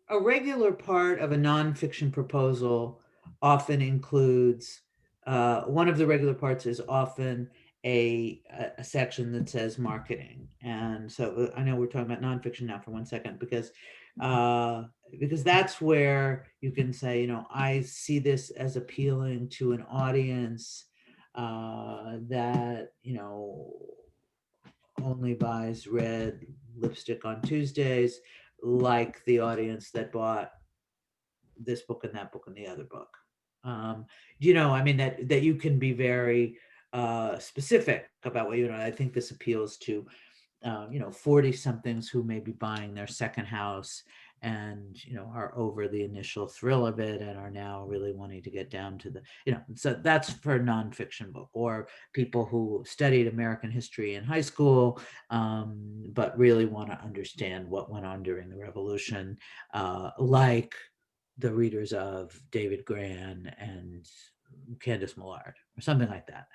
S2: a regular part of a nonfiction proposal often includes, one of the regular parts is often a section that says marketing. And so I know we're talking about nonfiction now for 1 second, because that's where you can say, I see this as appealing to an audience that, only buys red lipstick on Tuesdays, like the audience that bought this book and that book and the other book. I mean, that you can be very specific about what, I think this appeals to 40 somethings who may be buying their second house and, are over the initial thrill of it and are now really wanting to get down to the, so that's for a nonfiction book. Or people who studied American history in high school, but really want to understand what went on during the Revolution, like the readers of David Grann and Candace Millard or something like that.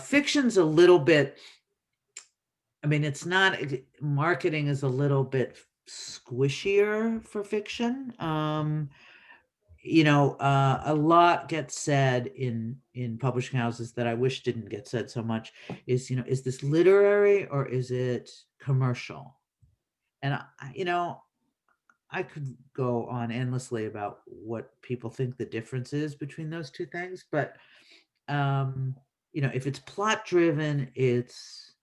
S2: Fiction's a little bit, I mean, it's not, marketing is a little bit squishier for fiction. A lot gets said in publishing houses that I wish didn't get said so much is, is this literary or is it commercial? And I could go on endlessly about what people think the difference is between those two things, but if it's plot driven, it's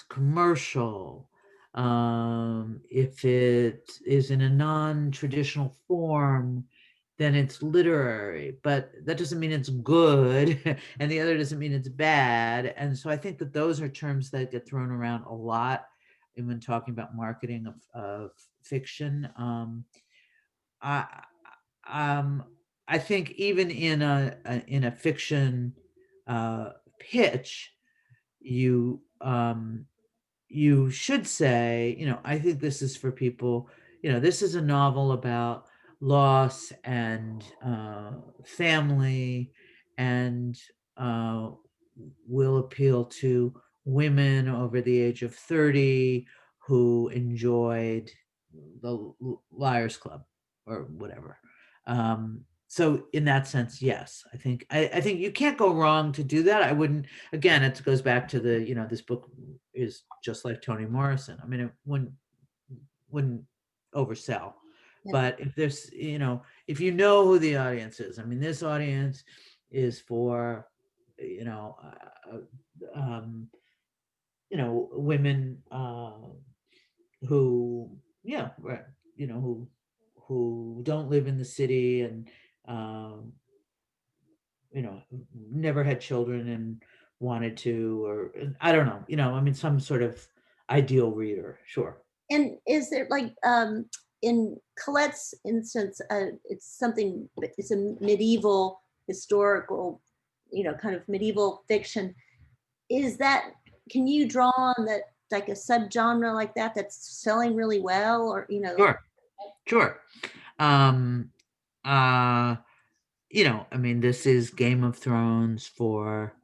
S2: commercial. If it is in a non-traditional form, then it's literary, but that doesn't mean it's good. And the other doesn't mean it's bad. And so I think that those are terms that get thrown around a lot when talking about marketing of fiction. I, I think even in a fiction pitch, you should say, I think this is for people, this is a novel about loss and family, and will appeal to women over the age of 30 who enjoyed the Liars Club or whatever. So in that sense, yes, I think you can't go wrong to do that. I wouldn't, again, it goes back to the, this book is just like Toni Morrison. I mean, it wouldn't oversell.
S1: Yeah.
S2: But if there's, if you know who the audience is, I mean, this audience is for, women who, yeah, right, who don't live in the city and, never had children and wanted to, or I don't know, I mean, some sort of ideal reader, sure.
S1: And is there like, in Colette's instance, it's a medieval historical, kind of medieval fiction. Can you draw on that, like a subgenre like that that's selling really well, or,
S2: Sure. I mean, this is Game of Thrones for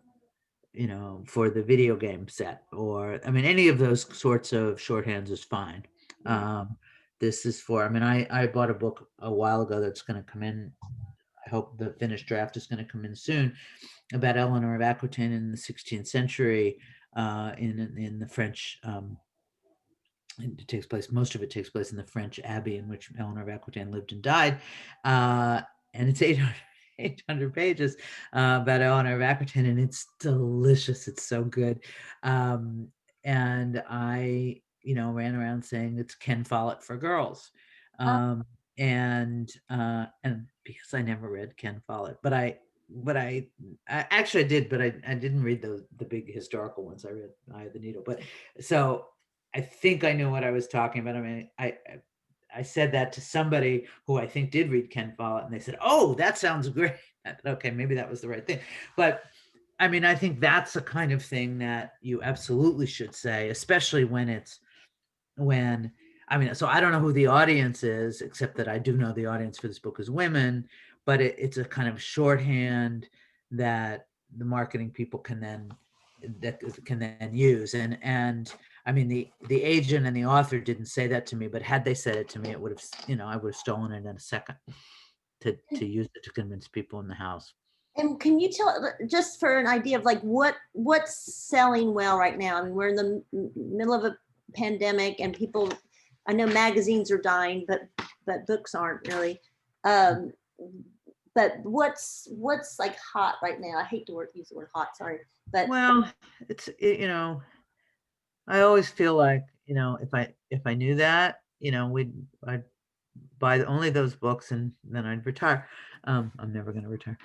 S2: the video game set, or I mean, any of those sorts of shorthands is fine. this is for. I mean, I bought a book a while ago that's going to come in. I hope the finished draft is going to come in soon, about Eleanor of Aquitaine in the 16th century, in the French. It takes place. Most of it takes place in the French abbey in which Eleanor of Aquitaine lived and died, and it's 800 pages about Eleanor of Aquitaine, and it's delicious. It's so good, and I, ran around saying it's Ken Follett for girls, and because I never read Ken Follett, but I actually I did, but I didn't read the big historical ones. I read Eye of the Needle, but so I think I knew what I was talking about. I mean, I said that to somebody who I think did read Ken Follett, and they said, "Oh, that sounds great." I thought, okay, maybe that was the right thing. But I mean, I think that's the kind of thing that you absolutely should say, especially so I don't know who the audience is, except that I do know the audience for this book is women, but it's a kind of shorthand that the marketing people can then use. And I mean, the agent and the author didn't say that to me, but had they said it to me, it would have, I would have stolen it in a second to use it to convince people in the house.
S1: And can you tell, just for an idea of like what's selling well right now? I mean, we're in the middle of a pandemic, and people, I know magazines are dying, but books aren't really. But what's like hot right now? I hate to use the word hot, sorry, but
S2: well, it's I always feel like, if I knew that, I'd buy only those books and then I'd retire. I'm never going to retire.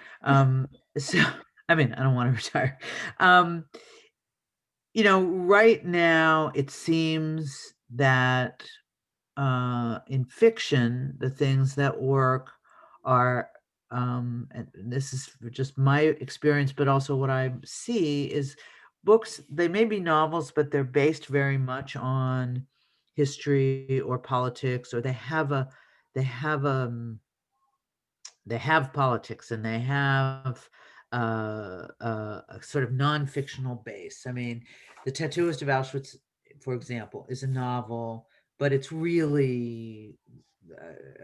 S2: So, I mean, I don't want to retire. Right now it seems that in fiction, the things that work are, and this is just my experience, but also what I see is books, they may be novels, but they're based very much on history or politics, or they have politics, and they have a sort of non-fictional base. I mean, The Tattooist of Auschwitz, for example, is a novel, but it's really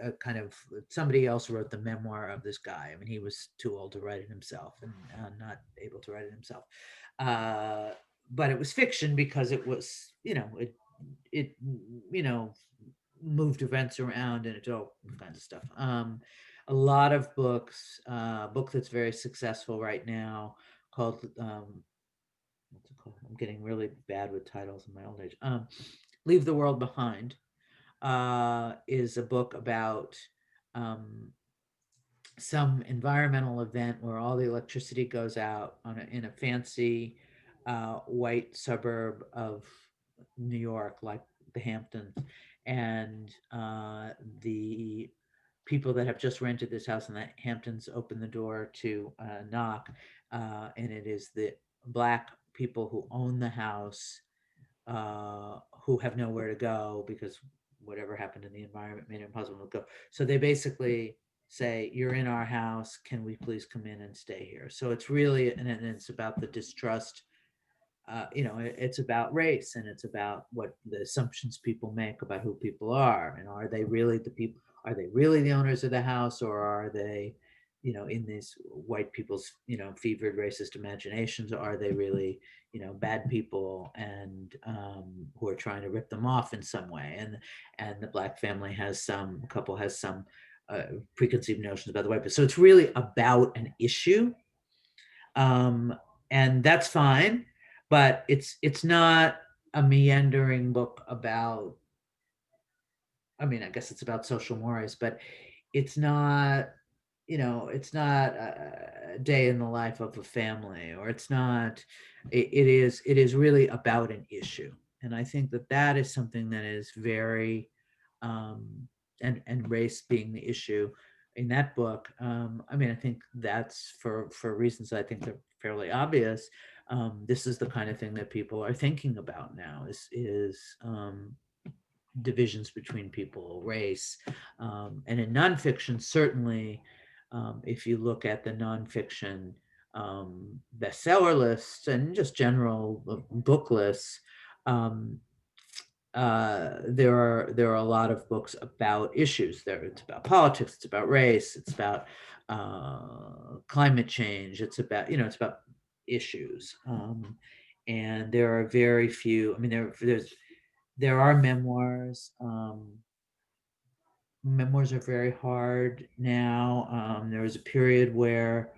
S2: a kind of, somebody else wrote the memoir of this guy. I mean, he was too old to write it himself, and not able to write it himself. But it was fiction because it was, it moved events around, and it's all kinds of stuff. A lot of books, book that's very successful right now called, what's it called? I'm getting really bad with titles in my old age. Leave the World Behind is a book about some environmental event where all the electricity goes out in a fancy white suburb of New York, like the Hamptons, and the people that have just rented this house in the Hamptons open the door to knock, and it is the Black people who own the house who have nowhere to go because whatever happened in the environment made it impossible to go. So they basically say, "You're in our house. Can we please come in and stay here?" So it's really, and it's about the distrust. It's about race, and it's about what the assumptions people make about who people are, and are they really the people? Are they really the owners of the house, or are they, in these white people's, fevered racist imaginations? Or are they really, bad people and who are trying to rip them off in some way? And the Black family has some preconceived notions about the white people. So it's really about an issue, and that's fine. But it's not a meandering book about, I mean, I guess it's about social mores, but it's not, it's not a day in the life of a family, or it's not, it is really about an issue. And I think that is something that is very, and race being the issue in that book. I mean, I think that's for reasons I think they're fairly obvious. This is the kind of thing that people are thinking about now, is divisions between people, race. And in nonfiction, certainly, if you look at the nonfiction bestseller lists and just general book lists, there are a lot of books about issues. It's about politics, it's about race, it's about climate change, it's about, it's about issues. And there are very few. I mean, there are memoirs. Memoirs are very hard now. There was a period where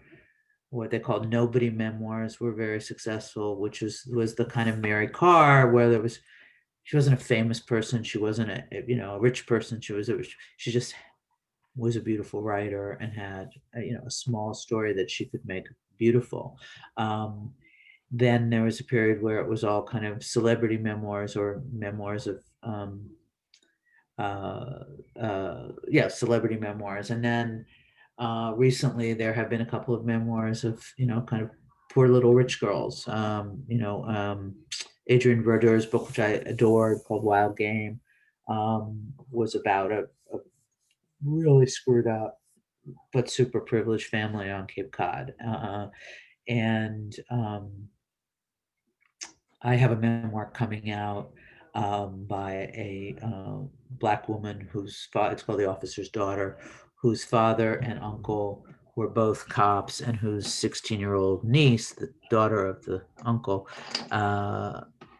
S2: what they called nobody memoirs were very successful, which was the kind of Mary Carr, where she wasn't a famous person, she wasn't a rich person, she just was a beautiful writer and had a small story that she could make beautiful. Then there was a period where it was all kind of celebrity memoirs or memoirs of celebrity memoirs. And then recently there have been a couple of memoirs of kind of poor little rich girls. Adrienne Verdeur's book, which I adored, called Wild Game, was about a really screwed up but super privileged family on Cape Cod. And I have a memoir coming out by a Black woman it's called The Officer's Daughter, whose father and uncle were both cops, and whose 16-year-old niece, the daughter of the uncle,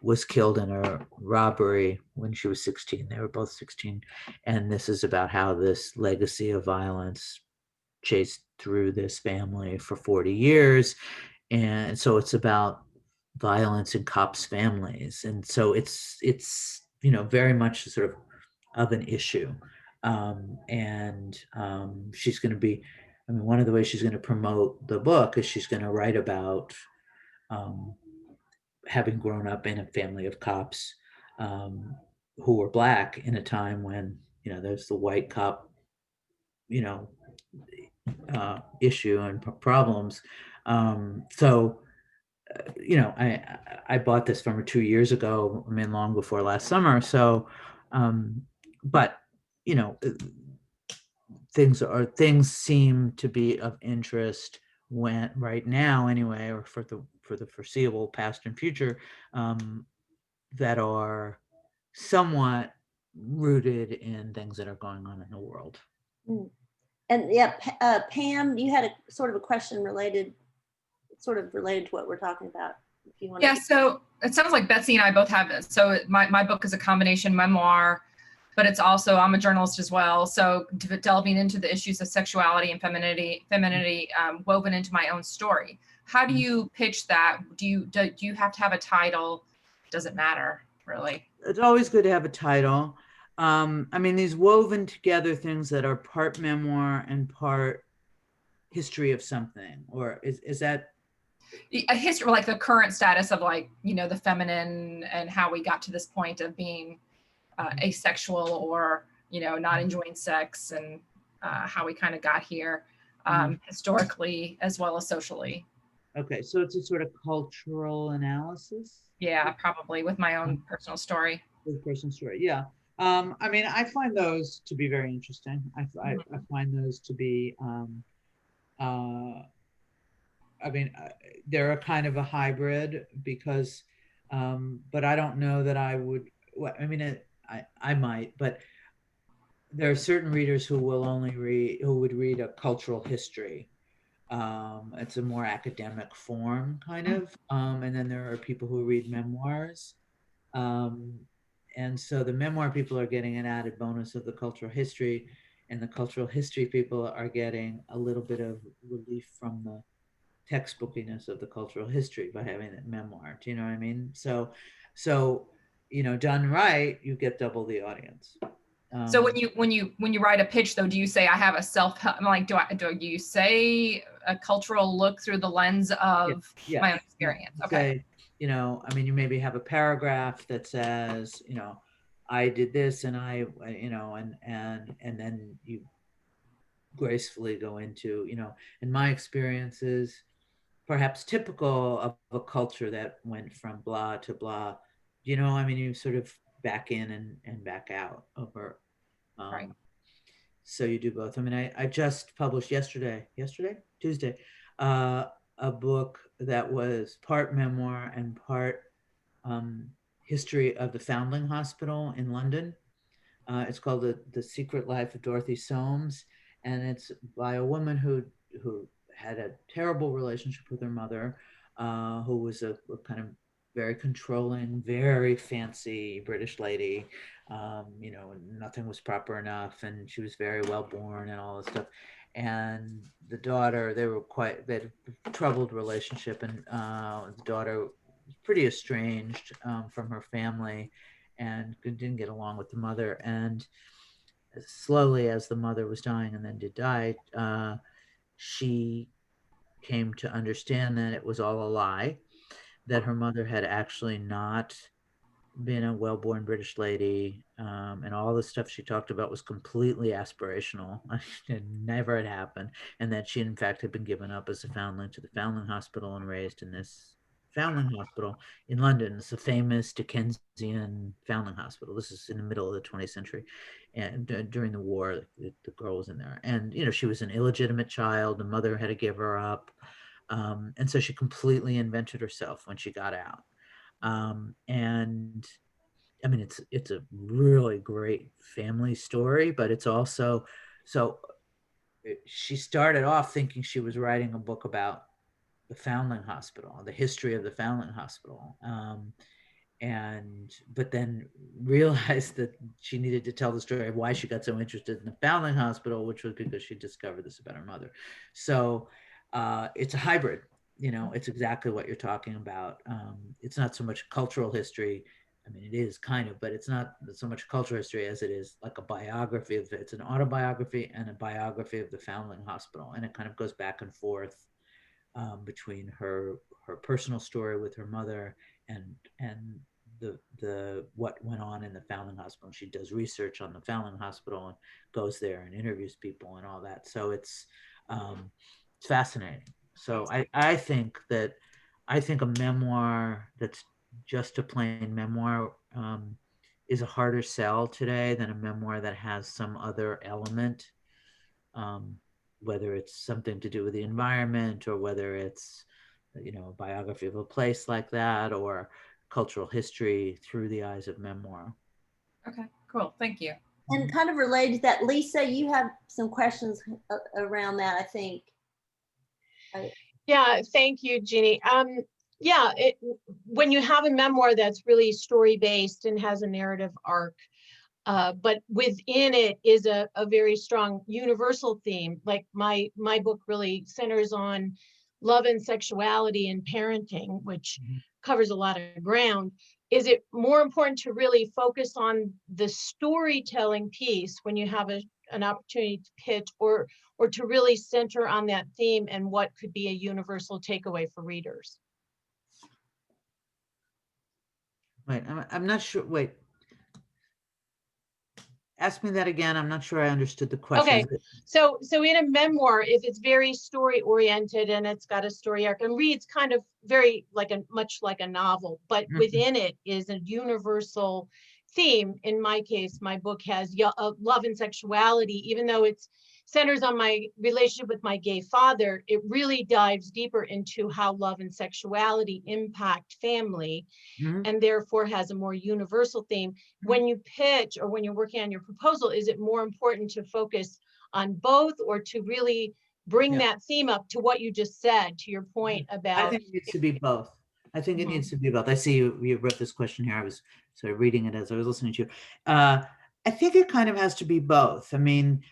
S2: was killed in a robbery when she was 16. They were both 16. And this is about how this legacy of violence chased through this family for 40 years. And so it's about violence in cops' families. And so it's very much sort of an issue. She's going to be, one of the ways she's going to promote the book is she's going to write about having grown up in a family of cops who were Black in a time when, there's the white cop, issue and problems. I bought this from her 2 years ago, long before last summer. So, but things seem to be of interest right now anyway, or for the foreseeable past and future, that are somewhat rooted in things that are going on in the world.
S1: And yeah, Pam, you had a sort of a question related to what we're talking about. If you want.
S9: Yeah, so it sounds like Betsy and I both have this. So my book is a combination memoir, but it's also, I'm a journalist as well. So delving into the issues of sexuality and femininity woven into my own story. How do you pitch that? Do you have to have a title? Does it matter, really?
S2: It's always good to have a title. These woven together things that are part memoir and part history of something, or is that
S9: a history, like the current status of the feminine and how we got to this point of being asexual or, not enjoying sex, and how we kind of got here historically as well as socially. Okay,
S2: so it's a sort of cultural analysis?
S9: Yeah, probably, with my own personal story.
S2: Yeah. I find those to be very interesting. I find those to be, they're a kind of a hybrid because, but I don't know that I would, I might, but there are certain readers who would read a cultural history. It's a more academic form kind of, and then there are people who read memoirs. And so the memoir people are getting an added bonus of the cultural history, and the cultural history people are getting a little bit of relief from the textbookiness of the cultural history by having that memoir. Do you know what I mean? So done right, you get double the audience.
S9: So when you write a pitch, though, do you say I have a self-help? Do you say a cultural look through the lens of my own experience? Okay.
S2: You maybe have a paragraph that says, I did this, and and then you gracefully go into, in my experiences, perhaps typical of a culture that went from blah to blah. You sort of back in and back out over.
S9: Right.
S2: So you do both. I just published Tuesday, a book that was part memoir and part history of the Foundling Hospital in London. It's called the Secret Life of Dorothy Soames, and it's by a woman who had a terrible relationship with her mother, who was a kind of very controlling, very fancy British lady. You know, nothing was proper enough, and she was very well born and all this stuff. And the daughter, they had a troubled relationship, and the daughter was pretty estranged from her family and didn't get along with the mother. And slowly, as the mother was dying and then did die, she came to understand that it was all a lie, that her mother had actually not been a well-born British lady, and all the stuff she talked about was completely aspirational. It never had happened, and that she in fact had been given up as a foundling to the Foundling Hospital and raised in this Foundling Hospital in London. It's a famous Dickensian Foundling Hospital. This is in the middle of the 20th century, and during the war, the girl was in there. And you know, she was an illegitimate child. The mother had to give her up, and so she completely invented herself when she got out. And I mean, it's a really great family story, but it's also, so she started off thinking she was writing a book about the Foundling Hospital, the history of the Foundling Hospital, but then realized that she needed to tell the story of why she got so interested in the Foundling Hospital, which was because she discovered this about her mother. So it's a hybrid. You know, it's exactly what you're talking about. It's not so much cultural history. I mean, it is kind of, but it's not so much cultural history as it is like a biography of it. It's an autobiography and a biography of the Foundling Hospital. And it kind of goes back and forth between her personal story with her mother and the what went on in the Foundling Hospital. And she does research on the Foundling Hospital and goes there and interviews people and all that. So it's fascinating. So I think a memoir that's just a plain memoir is a harder sell today than a memoir that has some other element, whether it's something to do with the environment, or whether it's, you know, a biography of a place like that, or cultural history through the eyes of memoir.
S9: Okay, cool. Thank you.
S1: And kind of related to that, Lisa, you have some questions around that, I think.
S10: Yeah, thank you, Jeannie. Yeah, when you have a memoir that's really story-based and has a narrative arc, but within it is a very strong universal theme. Like my book really centers on love and sexuality and parenting, which covers a lot of ground. Is it more important to really focus on the storytelling piece when you have an opportunity to pitch, or to really center on that theme and what could be a universal takeaway for readers?
S2: Wait, I'm not sure. Wait, ask me that again. I'm not sure I understood the question.
S10: Okay, so in a memoir, if it's very story oriented and it's got a story arc and reads kind of very much like a novel, but within it is a universal theme. In my case, my book has love and sexuality, even though it's centers on my relationship with my gay father. It really dives deeper into how love and sexuality impact family, and therefore has a more universal theme. When you pitch or when you're working on your proposal, is it more important to focus on both, or to really bring that theme up to what you just said, to your point about?
S2: I think it needs to be both. I think it needs to be both. I see you wrote this question here. I was sort of reading it as I was listening to you. I think it kind of has to be both. I mean,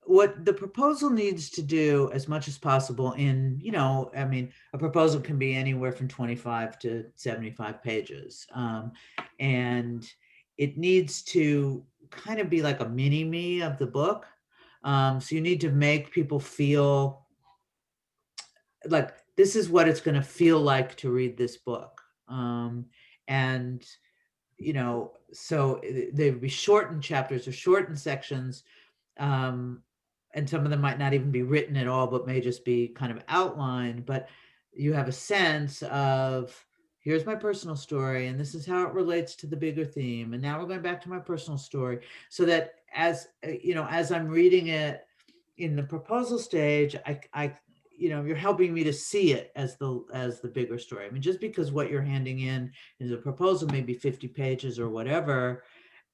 S2: what the proposal needs to do as much as possible in, you know, I mean, a proposal can be anywhere from 25 to 75 pages. And it needs to kind of be like a mini-me of the book. So you need to make people feel like this is what it's going to feel like to read this book. And, you know, so they would be shortened chapters or shortened sections. And some of them might not even be written at all, but may just be kind of outlined. But you have a sense of, here's my personal story, and this is how it relates to the bigger theme. And now we're going back to my personal story, so that as you know, as I'm reading it in the proposal stage, you're helping me to see it as the bigger story. I mean, just because what you're handing in is a proposal, maybe 50 pages or whatever,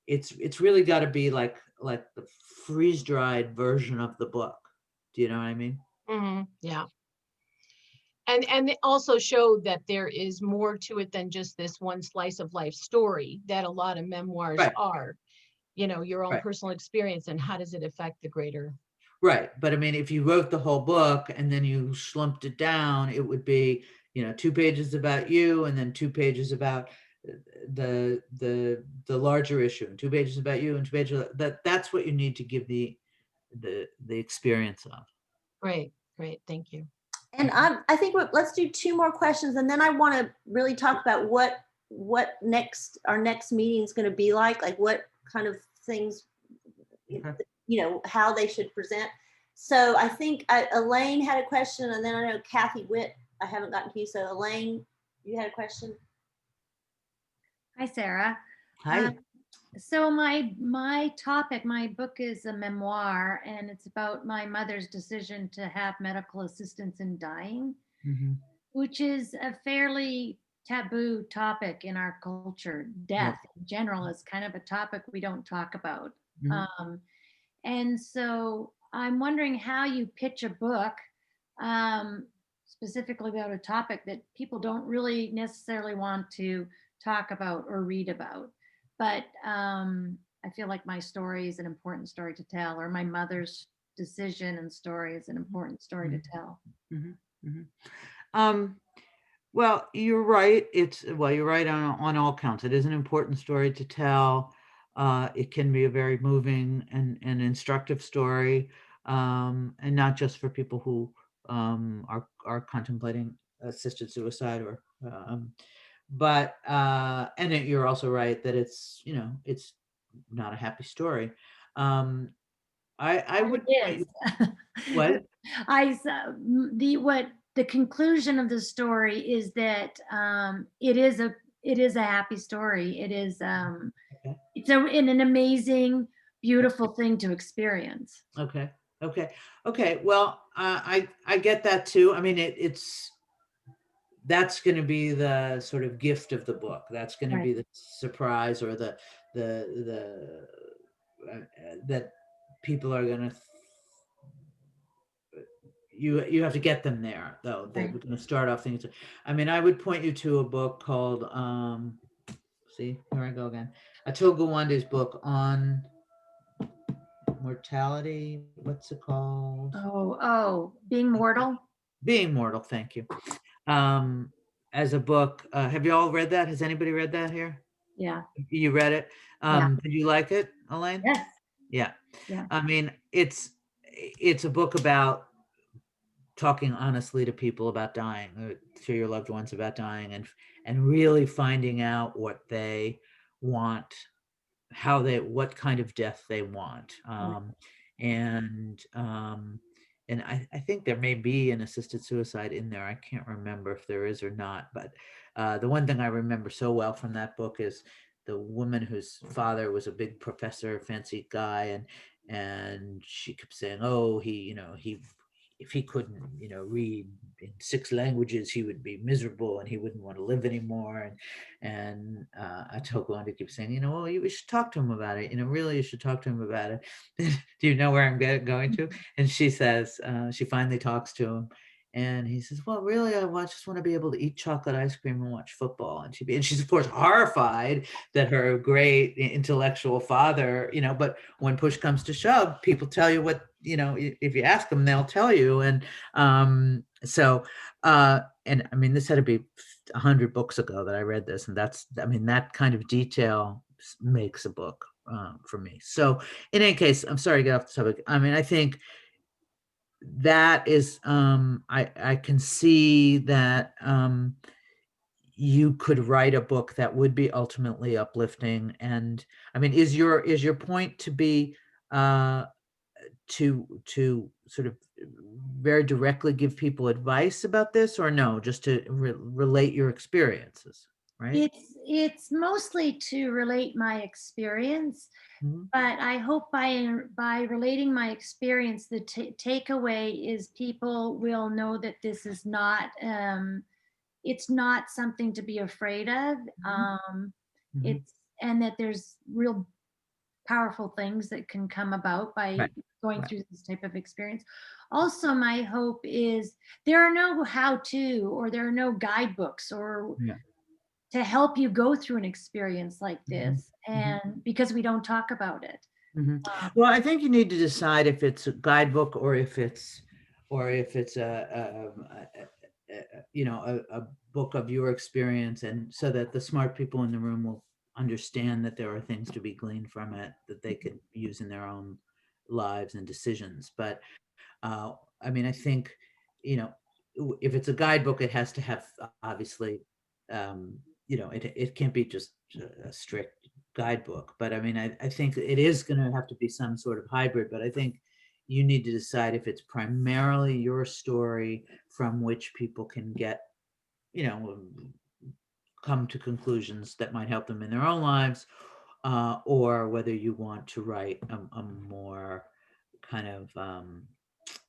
S2: it's really got to be like the freeze-dried version of the book. Do you know what I mean?
S10: Yeah. And they also show that there is more to it than just this one slice of life story that a lot of memoirs
S2: Right.
S10: are, your own
S2: Right.
S10: personal experience, and how does it affect the greater.
S2: Right. But I mean, if you wrote the whole book and then you slumped it down, it would be, 2 pages about you and then 2 pages about the larger issue, and 2 pages about you and 2 pages that's what you need to give the experience of.
S10: Great, thank you.
S1: And I think let's do 2 more questions, and then I want to really talk about what our next meeting is going to be like what kind of things, how they should present. So I think Elaine had a question, and then I know Kathy Witt, I haven't gotten to you. So Elaine, you had a question.
S4: Hi, Sarah.
S2: Hi.
S4: So my topic, my book is a memoir, and it's about my mother's decision to have medical assistance in dying, which is a fairly taboo topic in our culture. Death in general is kind of a topic we don't talk about. And so I'm wondering how you pitch a book specifically about a topic that people don't really necessarily want to talk about or read about. But I feel like my story is an important story to tell, or my mother's decision and story is an important story to tell.
S2: Well, you're right. You're right on all counts. It is an important story to tell. It can be a very moving and instructive story, and not just for people who are contemplating assisted suicide or but you're also right that it's it's not a happy story. I would
S4: It is.
S2: What?
S4: The conclusion of the story is that it is a happy story. It is it's an amazing, beautiful thing to experience.
S2: Okay. Well, I get that too. I mean, that's going to be the sort of gift of the book. That's going to be the surprise, or the that people are going to. You have to get them there, though. They're going to start off things. I mean, I would point you to a book called. See, here I go again. Atul Gawande's book on mortality. What's it called?
S4: Being Mortal.
S2: Being Mortal. Thank you. As a book, have you all read that? Has anybody read that here?
S4: Yeah.
S2: You read it? Did you like it, Elaine?
S4: Yes.
S2: Yeah. I mean, it's a book about talking honestly to people about dying, to your loved ones about dying, and really finding out what they want, what kind of death they want. And I think there may be an assisted suicide in there. I can't remember if there is or not, but the one thing I remember so well from that book is the woman whose father was a big professor, fancy guy, and she kept saying, "Oh, he if he couldn't, read in 6 languages, he would be miserable and he wouldn't want to live anymore." And Atul Gawande keeps saying, "Well, you should talk to him about it. Really, you should talk to him about it." Do you know where I'm going to? And she says, she finally talks to him, and he says, "Well, really, I just want to be able to eat chocolate ice cream and watch football." And she's of course horrified that her great intellectual father, but when push comes to shove, people tell you what, if you ask them, they'll tell you. And and I mean, this had to be 100 books ago that I read this, and that kind of detail makes a book for me. So in any case, I'm sorry to get off the topic. I mean, I think that is, I can see that you could write a book that would be ultimately uplifting. And I mean, is your point to be to sort of very directly give people advice about this, or no, just to relate your experiences? right?
S4: It's mostly to relate my experience,
S2: Mhm.
S4: but I hope by relating my experience, the takeaway is people will know that this is not it's not something to be afraid of.
S2: Mhm.
S4: It's and that there's real powerful things that can come about by
S2: Right.
S4: going
S2: Right.
S4: through this type of experience. Also, my hope is there are no how-to or there are no guidebooks or
S2: Yeah.
S4: to help you go through an experience like
S2: Mhm.
S4: this,
S2: Mhm.
S4: and because we don't talk about it.
S2: Mhm.
S4: Um,
S2: Well, I think you need to decide if it's a guidebook or if it's you know, a book of your experience, and so that the smart people in the room will understand that there are things to be gleaned from it that they could use in their own lives and decisions. But I mean, I think, you know, if it's a guidebook, it has to have obviously, you know, it can't be just a strict guidebook. But I mean, I think it is going to have to be some sort of hybrid. But I think you need to decide if it's primarily your story from which people can get, you know, come to conclusions that might help them in their own lives, or whether you want to write a more kind of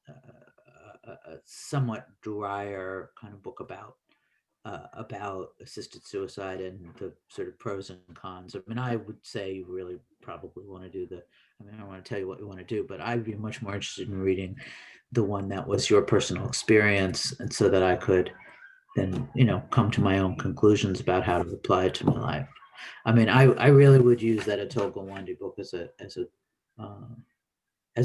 S2: a somewhat drier kind of book about assisted suicide and the sort of pros and cons. I mean, I would say you really probably want to do I mean, I don't want to tell you what you want to do, but I'd be much more interested in reading the one that was your personal experience, and so that I could then, you know, come to my own conclusions about how to apply it to my life. I mean, I really would use that Atul Gawande book as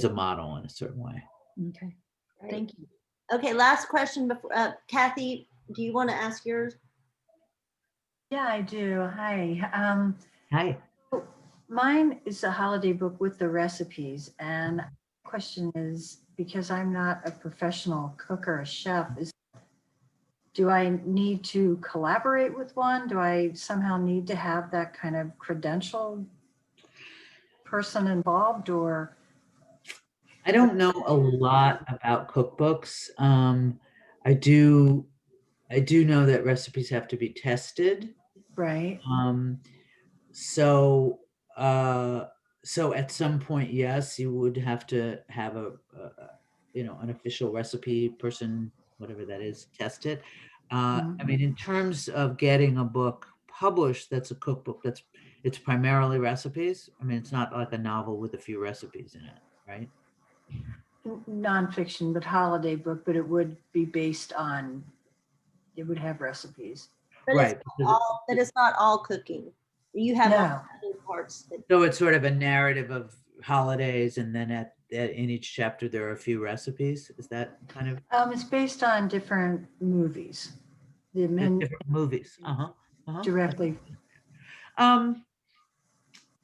S2: a model in a certain way.
S4: okay,
S1: Great.
S4: thank you.
S1: Okay, last question before, Kathy, do you want to ask yours?
S11: Yeah, I do. Hi.
S2: Hi.
S11: Mine is a holiday book with the recipes. And the question is, because I'm not a professional cook or a chef, do I need to collaborate with one? Do I somehow need to have that kind of credentialed person involved, or?
S2: I don't know a lot about cookbooks. I do know that recipes have to be tested.
S11: Right.
S2: So so at some point, yes, you would have to have you know, an official recipe person, whatever that is, test it. I mean, in terms of getting a book published that's a cookbook, it's primarily recipes. I mean, it's not like a novel with a few recipes in it, right?
S11: Nonfiction, but holiday book, but it would be based on, it would have recipes.
S1: But
S2: Right.
S1: it's not all cooking. You have
S11: No.
S1: other parts that,
S2: So it's sort of a narrative of holidays, and then in each chapter there are a few recipes. Is that kind of
S11: It's based on different movies. The
S2: different movies?
S11: directly.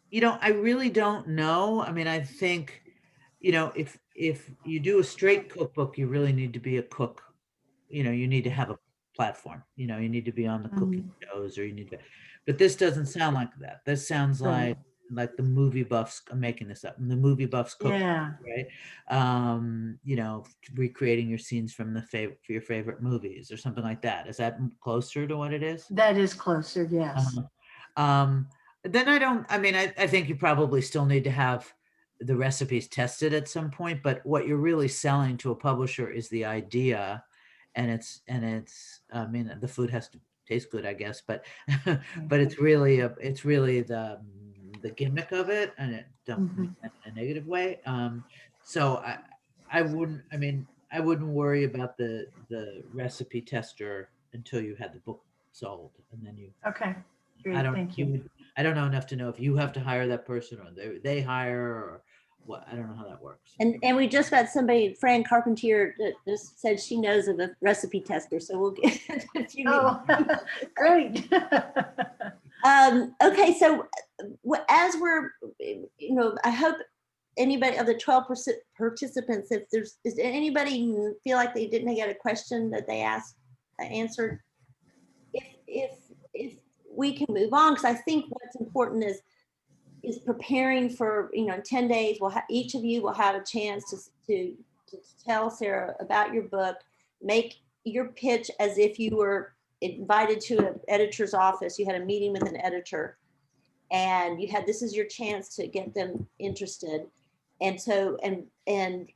S2: You know, I really don't know. I mean, I think, you know, if you do a straight cookbook, you really need to be a cook. You know, you need to have a platform. You know, you need to be on the cooking shows, or you need to. But this doesn't sound like that. This sounds
S11: Right.
S2: like the movie buffs. I'm making this up. The movie buffs cook,
S11: Yeah.
S2: right? You know, recreating your scenes from for your favorite movies or something like that. Is that closer to what it is?
S11: That is closer, yes.
S2: Then I mean, I think you probably still need to have the recipes tested at some point, but what you're really selling to a publisher is the idea, and it's, I mean, the food has to taste good, I guess, but, but it's really the gimmick of it, and it don't mean that in a negative way. So I wouldn't worry about the recipe tester until you had the book sold, and then you,
S11: Okay, great,
S2: I don't,
S11: thank
S2: you
S11: you.
S2: would, I don't know enough to know if you have to hire that person or they hire, or what. I don't know how that works.
S1: and we just got somebody, Fran Carpentier, that just said she knows of a recipe tester. So we'll get if you need.
S11: Oh, great.
S1: Okay, so as we're, you know, I hope anybody of the 12 participants, if is anybody feel like they didn't get a question that they answered, if we can move on, because I think what's important is preparing for, you know, 10 days. Each of you will have a chance to tell Sara about your book, make your pitch as if you were invited to an editor's office. You had a meeting with an editor, and you had, this is your chance to get them interested. And so, and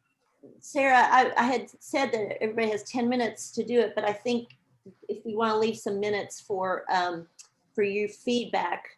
S1: Sarah, I had said that everybody has 10 minutes to do it, but I think if we want to leave some minutes for your feedback,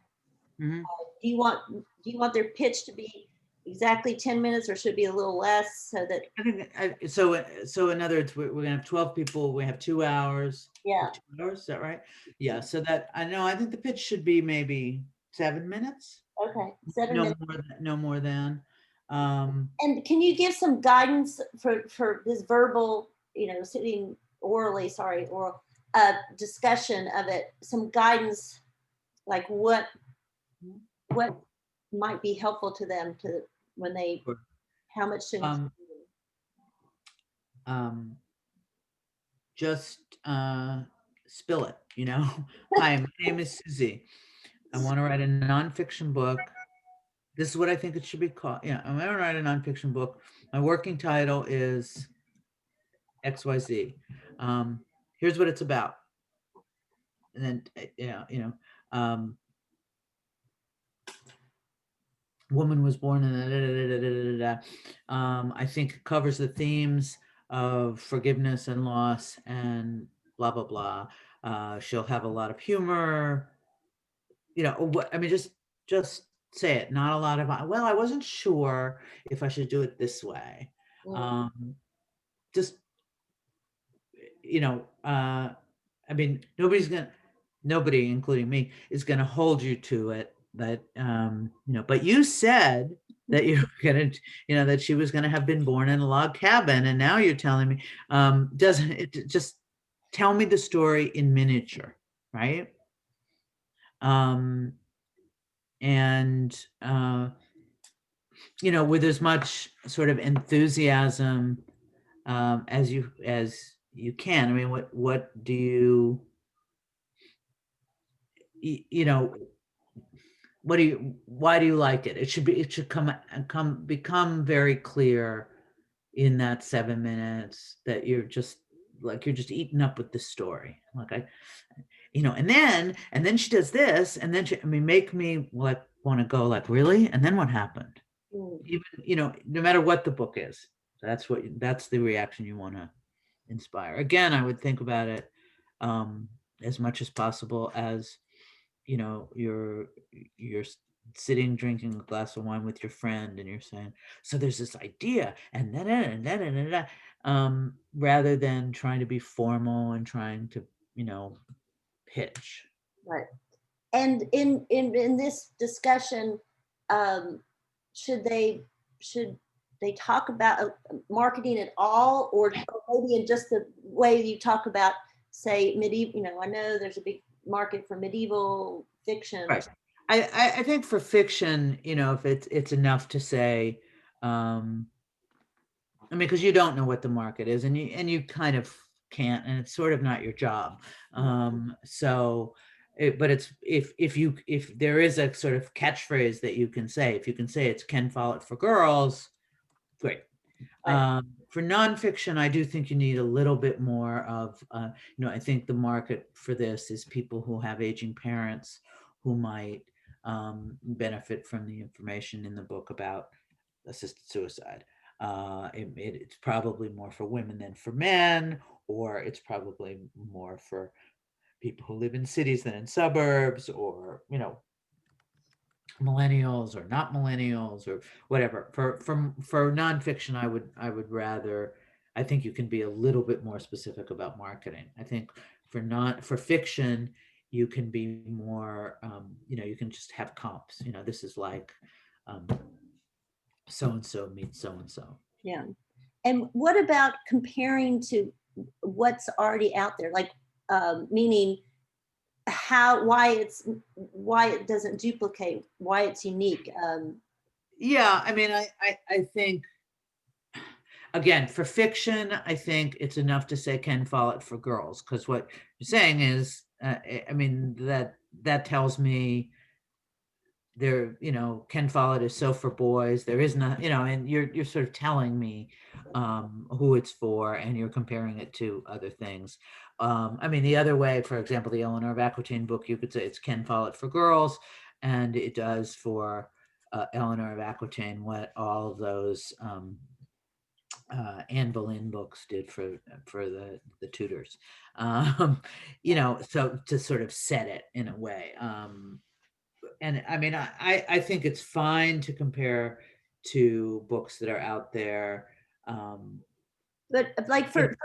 S2: Mhm.
S1: do you want their pitch to be exactly 10 minutes, or should it be a little less, so that?
S2: I think so in other words, we're gonna have 12 people. We have 2 hours.
S1: Yeah.
S2: 2 hours, is that right? Yeah. So that I think the pitch should be maybe 7 minutes.
S1: Okay. 7 minutes.
S2: No more than.
S1: And can you give some guidance for this verbal, sitting orally, oral discussion of it, some guidance, like what might be helpful to them when they,
S2: Sure.
S1: how much to include?
S2: Just spill it, Hi, my name is Susie. I want to write a nonfiction book. This is what I think it should be called. Yeah, I'm going to write a nonfiction book. My working title is XYZ. Here's what it's about. And then, woman was born in I think it covers the themes of forgiveness and loss and blah, blah, blah. She'll have a lot of humor. Just say it. Not a lot of, well, I wasn't sure if I should do it this way. Just, nobody, including me, is going to hold you to it. That, but you said that you're going to, that she was going to have been born in a log cabin. And now you're telling me, doesn't it just tell me the story in miniature, right? With as much sort of enthusiasm as you can. I mean, what do you, why do you like it? It should become very clear in that 7 minutes that you're just eaten up with the story. And then she does this, and then make me want to go really? And then what happened? Even, no matter what the book is, that's the reaction you want to inspire. Again, I would think about it as much as possible as, you're sitting drinking a glass of wine with your friend, and you're saying, so there's this idea, and then rather than trying to be formal and trying to, pitch.
S1: Right. And in this discussion, should they talk about marketing at all, or maybe in just the way you talk about, say, medieval, I know there's a big market for medieval fiction.
S2: Right. I think for fiction, if it's enough to say, because you don't know what the market is, and you kind of can't, and it's sort of not your job. But it's if there is a sort of catchphrase that you can say, if you can say it's Ken Follett for girls, great. For nonfiction, I do think you need a little bit more of, I think the market for this is people who have aging parents who might benefit from the information in the book about assisted suicide. It's probably more for women than for men, or it's probably more for people who live in cities than in suburbs, or, millennials or not millennials or whatever. For nonfiction, I would rather, I think you can be a little bit more specific about marketing. I think for fiction, you can be more, you can just have comps. This is like so-and-so meets so-and-so.
S1: Yeah. And what about comparing to what's already out there? Like, meaning why it doesn't duplicate, why it's unique.
S2: Yeah, I think, again, for fiction, I think it's enough to say Ken Follett for girls, because what you're saying is, that tells me there, Ken Follett is so for boys. There is not, and you're sort of telling me who it's for, and you're comparing it to other things. I mean, the other way, for example, the Eleanor of Aquitaine book, you could say it's Ken Follett for girls, and it does for Eleanor of Aquitaine what all of those Anne Boleyn books did for the Tudors. You know, so to sort of set it in a way. And I mean, I think it's fine to compare to books that are out there.
S1: But like for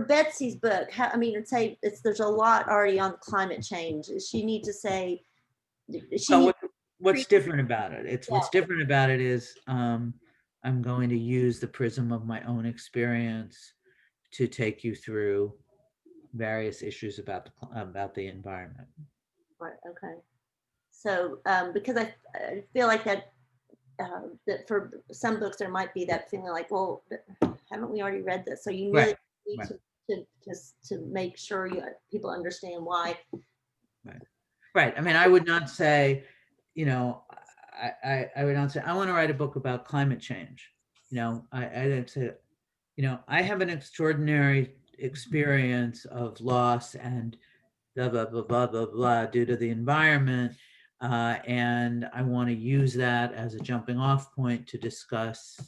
S1: Betsy's book, how, I mean, say there's a lot already on climate change. She need to say,
S2: so what's different about it? It's what's different about it is I'm going to use the prism of my own experience to take you through various issues about the environment.
S1: Right. Okay. So because I feel like that for some books there might be that feeling like, well, haven't we already read this? So you really need to make sure people understand why.
S2: Right. I mean, I would not say, you know, I would not say I want to write a book about climate change. You know, I'd say, you know, I have an extraordinary experience of loss and blah blah blah blah blah blah due to the environment, and I want to use that as a jumping off point to discuss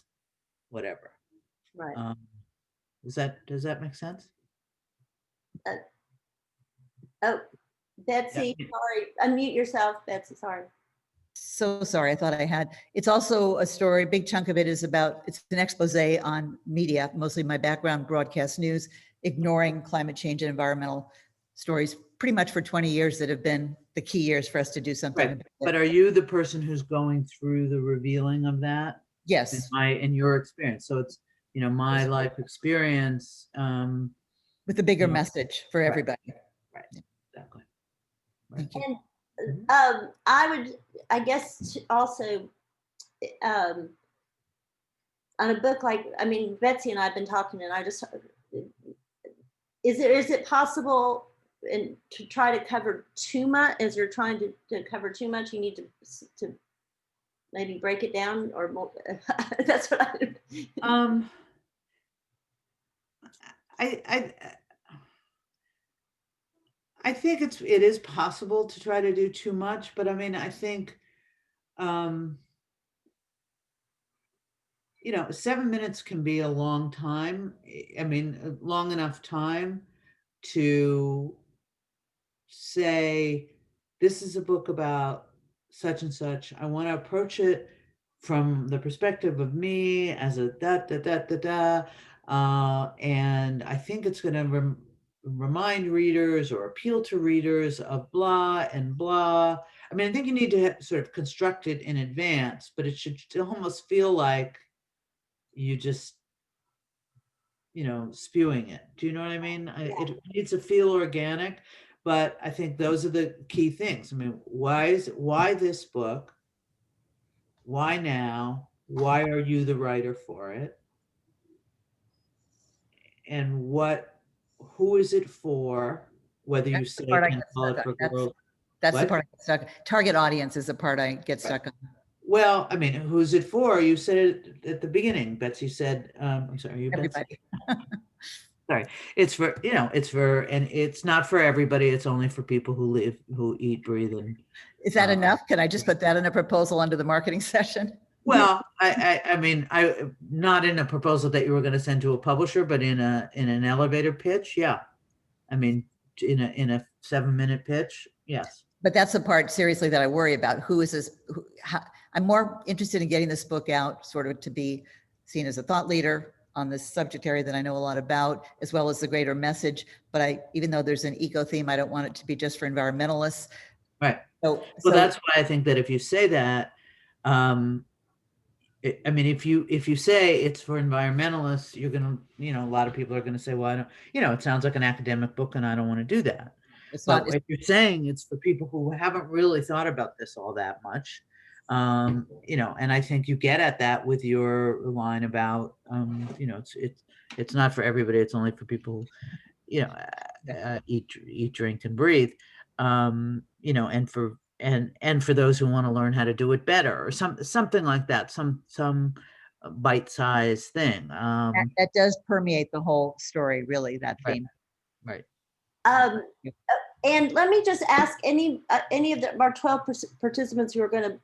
S2: whatever.
S1: Right.
S2: Does that make sense?
S1: Oh, Betsy, sorry, unmute yourself, Betsy, sorry.
S5: So sorry, I thought I had. It's also a story, a big chunk of it is about, it's an expose on media, mostly my background, broadcast news, ignoring climate change and environmental stories pretty much for 20 years that have been the key years for us to do something.
S2: Right. But are you the person who's going through the revealing of that?
S5: Yes.
S2: In your experience. So it's, you know, my life experience.
S5: With a bigger message for everybody.
S2: Right. Exactly.
S5: Thank you.
S1: And I guess also on a book like, I mean, Betsy and I have been talking, and I just, is it possible to try to cover too much? As you're trying to cover too much, you need to maybe break it down, or more. That's what
S2: I think it is possible to try to do too much, but I mean, I think, you know, 7 minutes can be a long time. I mean, a long enough time to say, this is a book about such and such. I want to approach it from the perspective of me as a and I think it's going to remind readers or appeal to readers of blah and blah. I mean, I think you need to sort of construct it in advance, but it should almost feel like you just, you know, spewing it. Do you know what I mean? It needs to feel organic, but I think those are the key things. I mean, why this book? Why now? Why are you the writer for it? And who is it for? Whether you say Ken Follett for girls.
S5: That's the part I get stuck. Target audience is the part I get stuck on.
S2: Well, I mean, who's it for? You said it at the beginning. Betsy said, I'm sorry, you
S5: Everybody.
S2: Sorry, it's for, you know, and it's not for everybody. It's only for people who eat, breathe, and.
S5: Is that enough? Can I just put that in a proposal under the marketing session?
S2: Well, I mean, not in a proposal that you were going to send to a publisher, but in an elevator pitch. Yeah. I mean, in a 7-minute pitch. Yes.
S5: But that's the part seriously that I worry about. Who is this? I'm more interested in getting this book out sort of to be seen as a thought leader on this subject area that I know a lot about, as well as the greater message. But even though there's an eco theme, I don't want it to be just for environmentalists.
S2: Right.
S5: So
S2: that's why I think that if you say that, I mean, if you say it's for environmentalists, you're going to, you know, a lot of people are going to say, well, I don't, you know, it sounds like an academic book and I don't want to do that. But if you're saying it's for people who haven't really thought about this all that much, you know, and I think you get at that with your line about, you know, it's not for everybody. It's only for people who, you know, eat, drink, and breathe, you know, and for those who want to learn how to do it better, or something like that, some bite-sized thing.
S5: That does permeate the whole story, really, that
S2: Right.
S5: theme.
S2: Right.
S1: And let me just ask any of our 12 participants who are going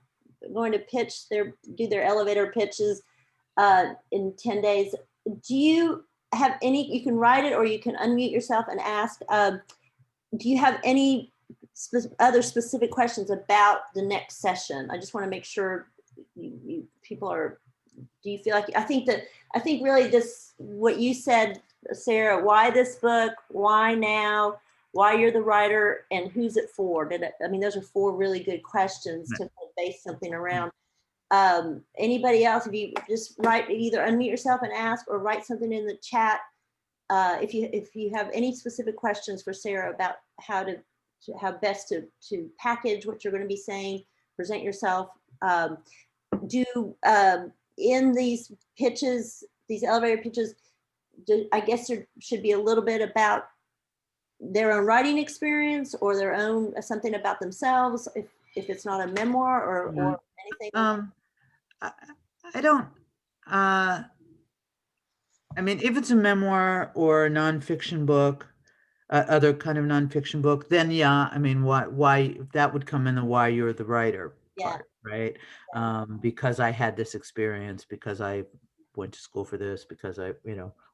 S1: to pitch do their elevator pitches in 10 days. Do you have any? You can write it, or you can unmute yourself and ask. Do you have any other specific questions about the next session? I just want to make sure people are. Do you feel like? I think really this what you said, Sarah. Why this book? Why now? Why you're the writer, and who's it for? Those are 4 really good questions to base something around. Anybody else, if you just either unmute yourself and ask, or write something in the chat. If you have any specific questions for Sarah about how best to package what you're going to be saying, present yourself. In these pitches, these elevator pitches, I guess there should be a little bit about their own writing experience, or their own something about themselves, if it's not a memoir or anything.
S2: I don't. If it's a memoir or a nonfiction book, other kind of nonfiction book, then yeah. Why that would come in the why you're the writer part, right? Because I had this experience, because I went to school for this, because I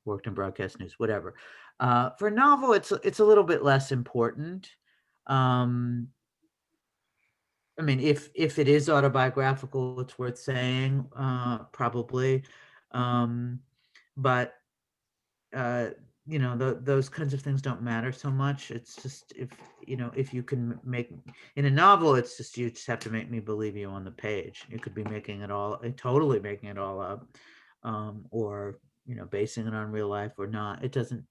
S2: worked in broadcast news, whatever. For a novel, it's a little bit less important. If it is autobiographical, it's worth saying, probably. But those kinds of things don't matter so much. It's just if you can make, in a novel, it's just, you just have to make me believe you on the page. You could be totally making it all up, or basing it on real life or not. It doesn't.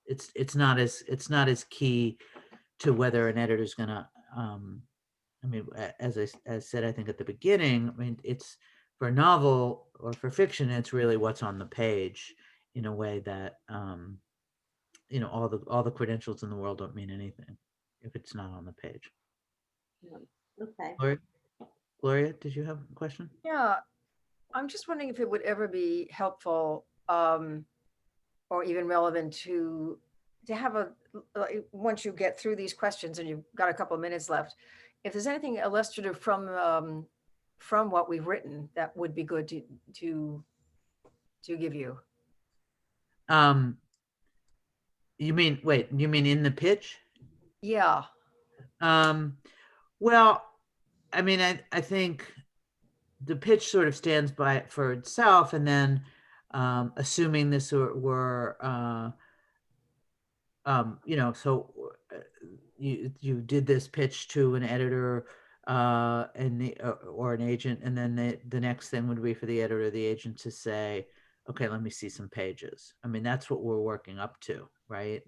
S2: It's not as key to whether an editor's gonna. As I said, I think at the beginning, it's for a novel or for fiction, it's really what's on the page, in a way that all the credentials in the world don't mean anything if it's not on the page.
S1: Okay.
S2: Gloria, did you have a question?
S8: Yeah, I'm just wondering if it would ever be helpful or even relevant to have once you get through these questions and you've got a couple of minutes left, if there's anything illustrative from what we've written that would be good to give you.
S2: You mean in the pitch?
S8: Yeah.
S2: Well, I think the pitch sort of stands for itself, and then assuming this were so you did this pitch to an editor or an agent, and then the next thing would be for the editor or the agent to say, okay, let me see some pages. That's what we're working up to, right?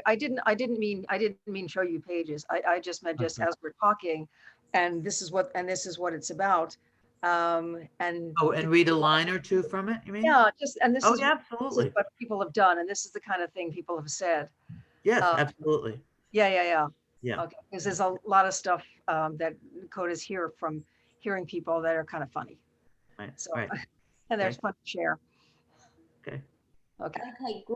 S8: I didn't mean show you pages. I just meant just as we're talking, and this is what it's about. And
S2: read a line or two from it, you mean?
S8: Yeah, this is
S2: absolutely
S8: what people have done, and this is the kind of thing people have said.
S2: Yes, absolutely.
S8: Yeah.
S2: Okay,
S8: because there's a lot of stuff that coders hear from hearing people that are kind of funny.
S2: Right.
S8: So, right. And there's fun to share.
S2: Okay,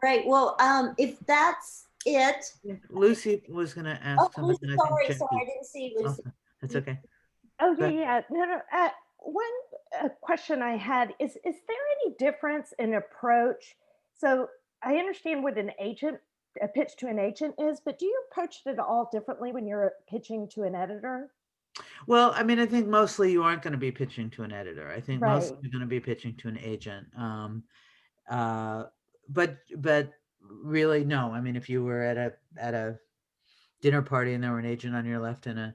S1: great. Well, if that's it.
S2: Lucy was going to ask something.
S1: Lucy, sorry, I didn't see Lucy.
S2: Oh, that's okay.
S6: Oh, yeah. No. One question I had is there any difference in approach? So I understand what a pitch to an agent is, but do you approach it at all differently when you're pitching to an editor?
S2: Well, I think mostly you aren't going to be pitching to an editor. I think mostly you're going to be pitching to an agent. But really, no. If you were at a dinner party and there were an agent on your left and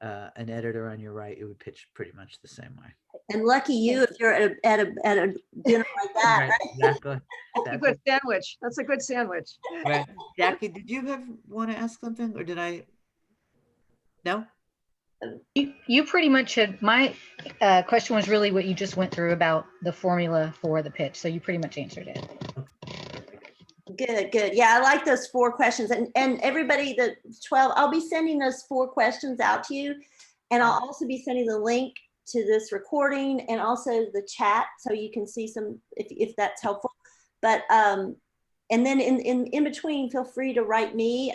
S2: an editor on your right, you would pitch pretty much the same way.
S1: And lucky you if you're at a dinner like that.
S2: Right, exactly.
S8: That's a good sandwich. That's a good sandwich.
S2: Right. Jackie, did you want to ask something, or did I? No?
S12: You pretty much had, my question was really what you just went through about the formula for the pitch. So you pretty much answered it.
S1: Good. Yeah, I like those 4 questions. And everybody, the 12, I'll be sending those 4 questions out to you. And I'll also be sending the link to this recording and also the chat, so you can see some if that's helpful. But and then in between, feel free to write me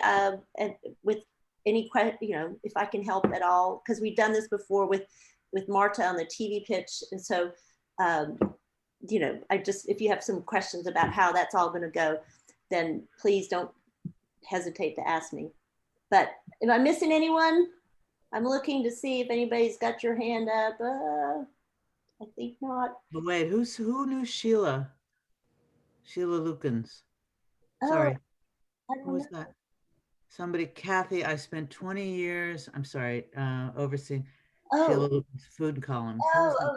S1: with any question, you know, if I can help at all, because we've done this before with Marta on the TV pitch, and so you know, if you have some questions about how that's all going to go, then please don't hesitate to ask me. But am I missing anyone? I'm looking to see if anybody's got your hand up. I think not.
S2: But wait, who knew Sheila? Sheila Lukens. Sorry. Who was that? Somebody, Kathy, I spent 20 years, I'm sorry, overseeing Sheila Lukens' food column.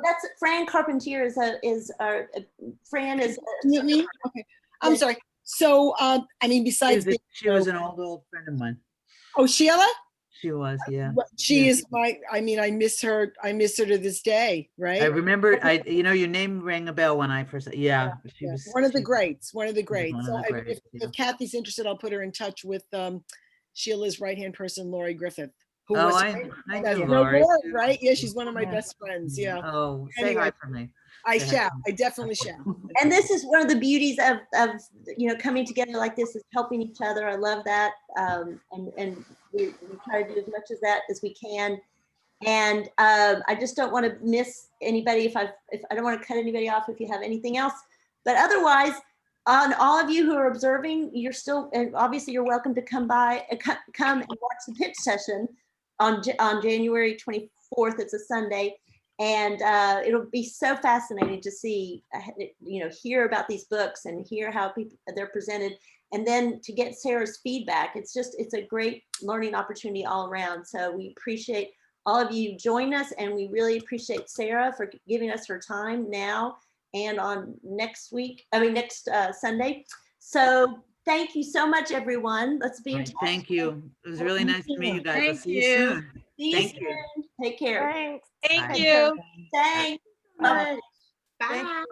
S1: That's Fran Carpentier Fran is.
S13: Me? Okay. I'm sorry. So, I mean, besides
S2: she was an old friend of mine.
S13: Oh, Sheila?
S2: She was, yeah.
S13: She is I mean, I miss her to this day, right?
S2: I remember, you know, your name rang a bell when I first, she was
S13: one of the greats. So
S2: if
S13: Kathy's interested, I'll put her in touch with Sheila's right-hand person, Lori Griffith. Who
S2: was
S13: I
S2: know Lori,
S13: right? Yeah, she's one of my best friends. Yeah.
S2: Oh, say hi for me.
S13: I shall. I definitely shall.
S1: And this is one of the beauties of you know, coming together like this, is helping each other. I love that, and we try to do as much of that as we can. And I just don't want to miss anybody. If I don't want to cut anybody off, if you have anything else, but otherwise, on all of you who are observing, you're still, and obviously you're welcome to come and watch the pitch session on January 24th. It's a Sunday. And it'll be so fascinating to see, you know, hear about these books and hear how they're presented, and then to get Sarah's feedback. It's a great learning opportunity all around. So we appreciate all of you joining us, and we really appreciate Sarah for giving us her time now and on next Sunday. So thank you so much, everyone. Let's be in touch.
S2: Thank you. It was really nice to meet you guys.
S3: Thank
S2: I'll see you soon.
S1: See you soon. Take care.
S6: Thanks.
S10: Thank you.
S1: Thanks. Bye.
S10: Bye.